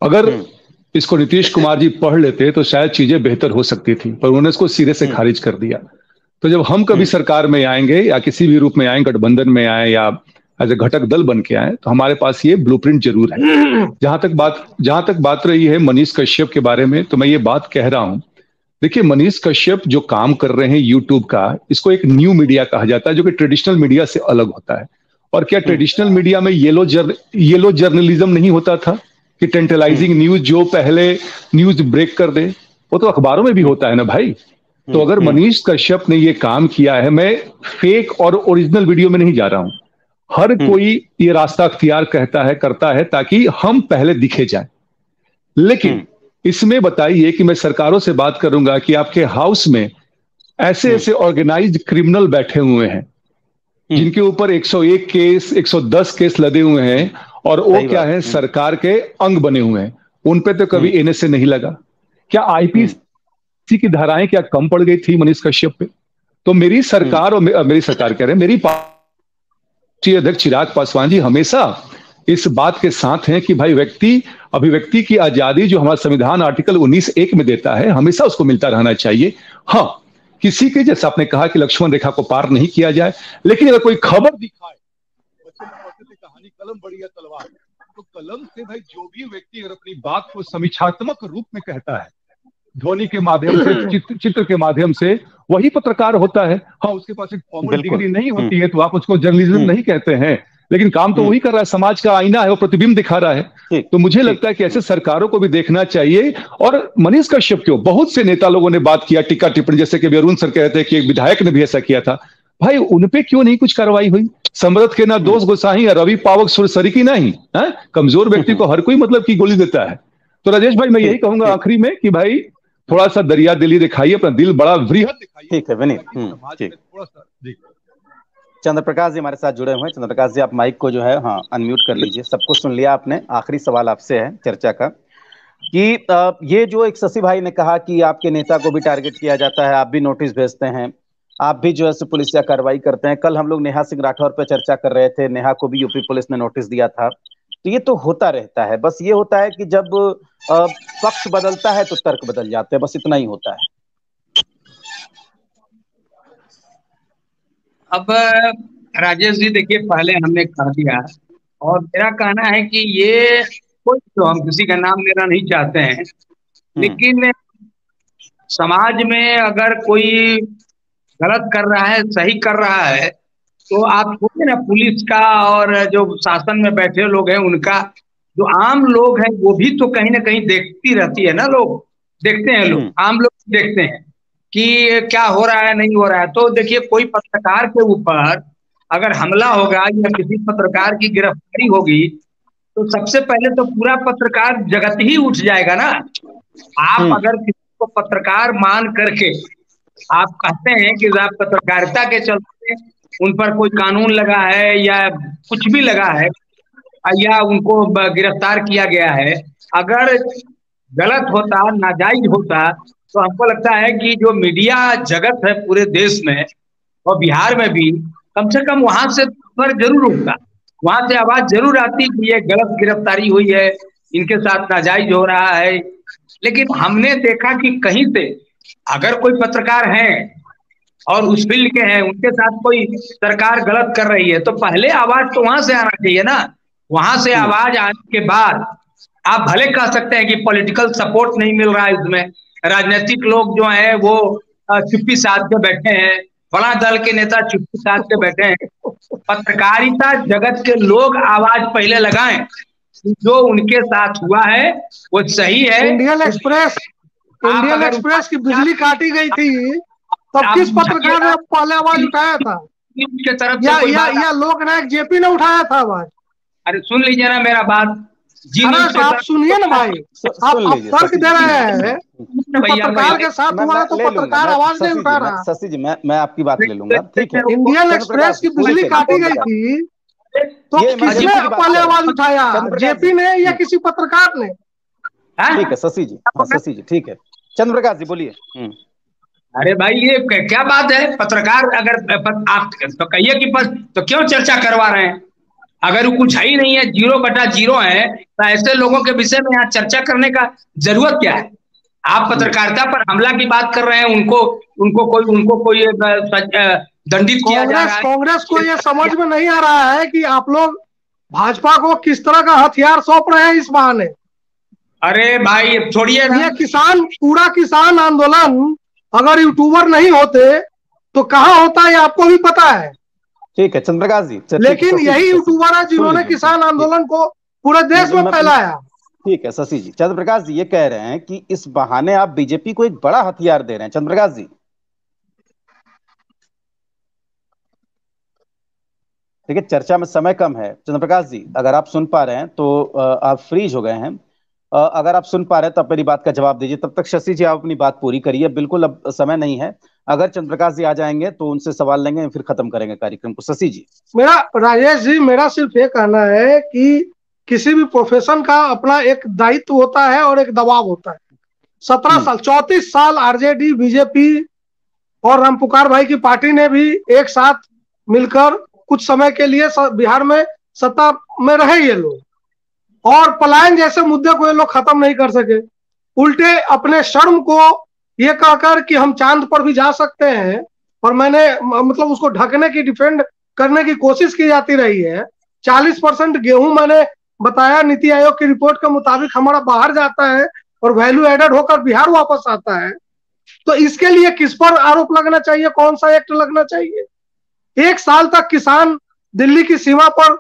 अगर इसको नीतीश कुमार जी पढ़ लेते तो शायद चीजें बेहतर हो सकती थी, पर उन्होंने इसको सिरे से खारिज कर दिया। तो जब हम कभी सरकार में आएंगे या किसी भी रूप में आए, गठबंधन में आए या एज ए घटक दल बन के आए, तो हमारे पास ये ब्लूप्रिंट जरूर है। जहां तक बात रही है मनीष कश्यप के बारे में, तो मैं ये बात कह रहा हूं, देखिए मनीष कश्यप जो काम कर रहे हैं यूट्यूब का, इसको एक न्यू मीडिया कहा जाता है जो कि ट्रेडिशनल मीडिया से अलग होता है। और क्या ट्रेडिशनल मीडिया में येलो जर्नलिज्म नहीं होता था कि टेंटलाइजिंग न्यूज जो पहले न्यूज ब्रेक कर दे, वो तो अखबारों में भी होता है ना भाई। तो अगर मनीष कश्यप ने ये काम किया है, मैं फेक और ओरिजिनल वीडियो में नहीं जा रहा हूं, हर कोई ये रास्ता अख्तियार करता है ताकि हम पहले दिखे जाए। लेकिन इसमें बताइए कि मैं सरकारों से बात करूंगा कि आपके हाउस में ऐसे ऐसे ऑर्गेनाइज्ड क्रिमिनल बैठे हुए हैं जिनके ऊपर 101 केस 110 केस लदे हुए हैं, और वो क्या है, सरकार के अंग बने हुए हैं, उन पे तो कभी एनएसए नहीं लगा। क्या आईपीसी की धाराएं क्या कम पड़ गई थी मनीष कश्यप पे? तो मेरी सरकार और मेरी सरकार कह रहे हैं, मेरी पार्टी अध्यक्ष चिराग पासवान जी हमेशा इस बात के साथ हैं कि भाई अभिव्यक्ति की आजादी जो हमारा संविधान आर्टिकल 19(1) में देता है, हमेशा उसको मिलता रहना चाहिए। हाँ, किसी के, जैसा आपने कहा कि लक्ष्मण रेखा को पार नहीं किया जाए, लेकिन अगर कोई खबर दिखाए, बच्चे में पढ़ते थे कहानी कलम बड़ी या तलवार, तो कलम से भाई जो भी व्यक्ति अगर अपनी बात को समीक्षात्मक रूप में कहता है, ध्वनि के माध्यम से, चित्र के माध्यम से, वही पत्रकार होता है। हाँ, उसके पास एक फॉर्मल डिग्री नहीं होती है तो आप उसको जर्नलिज्म नहीं कहते हैं, लेकिन काम तो वही कर रहा है, समाज का आईना है, वो प्रतिबिंब दिखा रहा है। तो मुझे लगता है कि ऐसे सरकारों को भी देखना चाहिए। और मनीष कश्यप क्यों, बहुत से नेता लोगों ने बात किया, टिक्का टिप्पणी, जैसे कि अरुण सर कहते हैं कि एक विधायक ने भी ऐसा किया था, भाई उन पे क्यों नहीं कुछ कार्रवाई हुई? समरथ के ना दोष गोसाई या रवि पावक सुरसरी की नहीं है? कमजोर व्यक्ति को हर कोई मतलब की गोली देता है। तो राजेश भाई, मैं यही कहूंगा आखिरी में कि भाई थोड़ा सा दरिया दिली दिखाइए, अपना दिल बड़ा वृहद दिखाइए। ठीक है विनीत, थोड़ा सा चंद्रप्रकाश जी हमारे साथ जुड़े हुए हैं। चंद्रप्रकाश जी, आप माइक को जो है अनम्यूट कर लीजिए। सबको सुन लिया आपने। आखिरी सवाल आपसे है चर्चा का कि ये जो एक शशि भाई ने कहा कि आपके नेता को भी टारगेट किया जाता है, आप भी नोटिस भेजते हैं, आप भी जो है पुलिसिया कार्रवाई करते हैं। कल हम लोग नेहा सिंह राठौर पर चर्चा कर रहे थे, नेहा को भी यूपी पुलिस ने नोटिस दिया था। तो ये तो होता रहता है, बस ये होता है कि जब पक्ष बदलता है तो तर्क बदल जाते हैं, बस इतना ही होता है। अब राजेश जी देखिए, पहले हमने कह दिया और मेरा कहना है कि ये कोई, तो हम किसी का नाम लेना नहीं चाहते हैं, लेकिन समाज में अगर कोई गलत कर रहा है, सही कर रहा है, तो आप सोचिए ना, पुलिस का और जो शासन में बैठे लोग हैं उनका, जो आम लोग हैं वो भी तो कहीं ना कहीं देखती रहती है ना, लोग देखते हैं, लोग आम लोग देखते हैं कि क्या हो रहा है, नहीं हो रहा है। तो देखिए, कोई पत्रकार के ऊपर अगर हमला होगा या किसी पत्रकार की गिरफ्तारी होगी, तो सबसे पहले तो पूरा पत्रकार जगत ही उठ जाएगा ना। आप अगर किसी को पत्रकार मान करके आप कहते हैं कि आप पत्रकारिता के चलते उन पर कोई कानून लगा है या कुछ भी लगा है या उनको गिरफ्तार किया गया है, अगर गलत होता, नाजायज होता, तो हमको लगता है कि जो मीडिया जगत है पूरे देश में और बिहार में भी, कम से कम वहां से पर जरूर उठता, वहां से आवाज जरूर आती कि ये गलत गिरफ्तारी हुई है, इनके साथ नाजायज हो रहा है। लेकिन हमने देखा कि कहीं से अगर कोई पत्रकार हैं और उस फील्ड के हैं, उनके साथ कोई सरकार गलत कर रही है, तो पहले आवाज तो वहां से आना चाहिए ना। वहां से आवाज आने के बाद आप भले कह सकते हैं कि पॉलिटिकल सपोर्ट नहीं मिल रहा है, इसमें राजनीतिक लोग जो हैं वो चुप्पी साध के बैठे हैं, बड़ा दल के नेता चुप्पी साध के बैठे हैं। पत्रकारिता जगत के लोग आवाज पहले लगाएं, जो उनके साथ हुआ है वो सही है। इंडियन एक्सप्रेस की बिजली काटी गई थी, तब किस पत्रकार ने पहले आवाज उठाया था? उनके तरफ या लोकनायक जेपी ने उठाया था आवाज? अरे सुन लीजिए ना मेरा बात जी, आप सुनिए ना भाई, आप तर्क दे रहे हैं, पत्रकार के साथ हुआ तो पत्रकार आवाज नहीं उठा रहा। शशि जी, मैं आपकी बात ले लूंगा, ठीक है। इंडियन एक्सप्रेस की बिजली काटी गई थी, तो किसने पहले आवाज उठाया, जेपी ने या किसी पत्रकार ने? ठीक है शशि जी, शशि जी ठीक है। चंद्र प्रकाश जी बोलिए। अरे भाई ये क्या बात है, पत्रकार अगर आप तो कहिए कि तो क्यों चर्चा करवा रहे हैं? अगर वो कुछ है ही नहीं है, 0/0 है, तो ऐसे लोगों के विषय में यहाँ चर्चा करने का जरूरत क्या है? आप पत्रकारिता पर हमला की बात कर रहे हैं, उनको कोई दंडित किया जा रहा है। कांग्रेस को ये समझ में नहीं आ रहा है कि आप लोग भाजपा को किस तरह का हथियार सौंप रहे हैं इस बहाने। अरे भाई छोड़िए, ये पूरा किसान आंदोलन अगर यूट्यूबर नहीं होते तो कहाँ होता है, आपको भी पता है। ठीक है चंद्रप्रकाश जी, लेकिन यही यूट्यूबर है जिन्होंने किसान आंदोलन को पूरे देश में फैलाया। ठीक है शशि जी, चंद्रप्रकाश जी ये कह रहे हैं कि इस बहाने आप बीजेपी को एक बड़ा हथियार दे रहे हैं। चंद्रप्रकाश जी देखिए चर्चा में समय कम है। चंद्रप्रकाश जी अगर आप सुन पा रहे हैं तो आप फ्रीज हो गए हैं, अगर आप सुन पा रहे हैं तो आप मेरी बात का जवाब दीजिए। तब तक शशि जी आप अपनी बात पूरी करिए, बिल्कुल अब समय नहीं है। अगर चंद्रप्रकाश जी आ जाएंगे तो उनसे सवाल लेंगे, फिर खत्म करेंगे कार्यक्रम को। शशि जी राजेश जी मेरा सिर्फ ये कहना है कि किसी भी प्रोफेशन का अपना एक दायित्व होता है और एक दबाव होता है। 17 साल 34 साल आरजेडी, बीजेपी और रामपुकार भाई की पार्टी ने भी एक साथ मिलकर कुछ समय के लिए बिहार में सत्ता में रहे ये लोग, और पलायन जैसे मुद्दे को ये लोग खत्म नहीं कर सके। उल्टे अपने शर्म को ये कहकर कि हम चांद पर भी जा सकते हैं, और मैंने मतलब उसको ढकने की, डिफेंड करने की कोशिश की जाती रही है। 40% गेहूं मैंने बताया नीति आयोग की रिपोर्ट के मुताबिक हमारा बाहर जाता है और वैल्यू एडेड होकर बिहार वापस आता है। तो इसके लिए किस पर आरोप लगना चाहिए, कौन सा एक्ट लगना चाहिए? 1 साल तक किसान दिल्ली की सीमा पर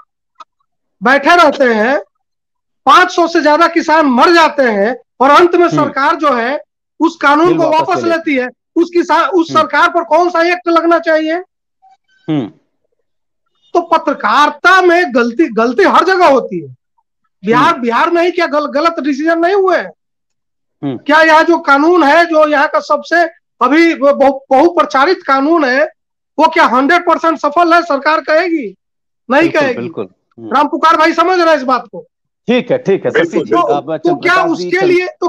बैठे रहते हैं, 500 से ज्यादा किसान मर जाते हैं, और अंत में सरकार जो है उस कानून को वापस लेती है। उस सरकार पर कौन सा एक्ट लगना चाहिए? तो पत्रकारिता में गलती हर जगह होती है। बिहार में ही क्या गलत डिसीजन नहीं हुए? क्या यहाँ जो कानून है, जो यहाँ का सबसे अभी बहुप्रचारित कानून है, वो क्या 100% सफल है? सरकार कहेगी नहीं कहेगी। बिल्कुल रामपुकार भाई समझ रहे हैं इस बात को। ठीक है शशि जी। तो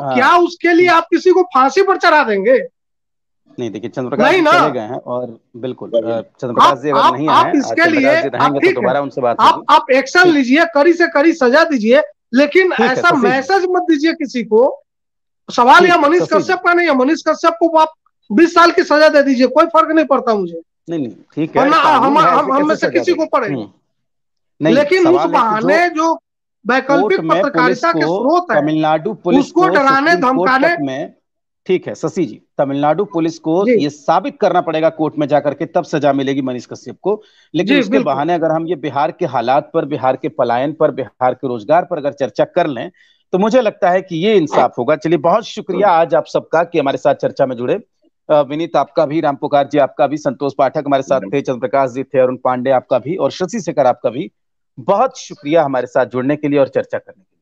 क्या उसके लिए आप किसी को फांसी पर चढ़ा देंगे? नहीं देखिए चंद्रप्रकाश जी चले गए हैं, और बिल्कुल चंद्रप्रकाश जी अगर नहीं आए, इसके लिए तो दोबारा उनसे बात होगी। आप एक्शन लीजिए, कड़ी से कड़ी सजा दीजिए, लेकिन ऐसा मैसेज मत दीजिए किसी को। सवाल या मनीष कश्यप का नहीं है, मनीष कश्यप को आप 20 साल की सजा दे दीजिए, कोई फर्क नहीं पड़ता मुझे। नहीं ठीक है, हम में से किसी को पड़े, लेकिन उस बहाने जो वैकल्पिक पत्रकारिता के स्रोत है, तमिलनाडु पुलिस उसको डराने धमकाने में, ठीक है शशि जी, तमिलनाडु पुलिस को ये साबित करना पड़ेगा कोर्ट में जाकर के, तब सजा मिलेगी मनीष कश्यप को। लेकिन उसके बहाने अगर हम ये बिहार के हालात पर, बिहार के पलायन पर, बिहार के रोजगार पर अगर चर्चा कर लें तो मुझे लगता है कि ये इंसाफ होगा। चलिए बहुत शुक्रिया आज आप सबका कि हमारे साथ चर्चा में जुड़े। विनीत आपका भी, रामपुकार जी आपका भी, संतोष पाठक हमारे साथ थे, चंद्रप्रकाश जी थे, अरुण पांडे आपका भी, और शशि शेखर आपका भी बहुत शुक्रिया हमारे साथ जुड़ने के लिए और चर्चा करने के लिए।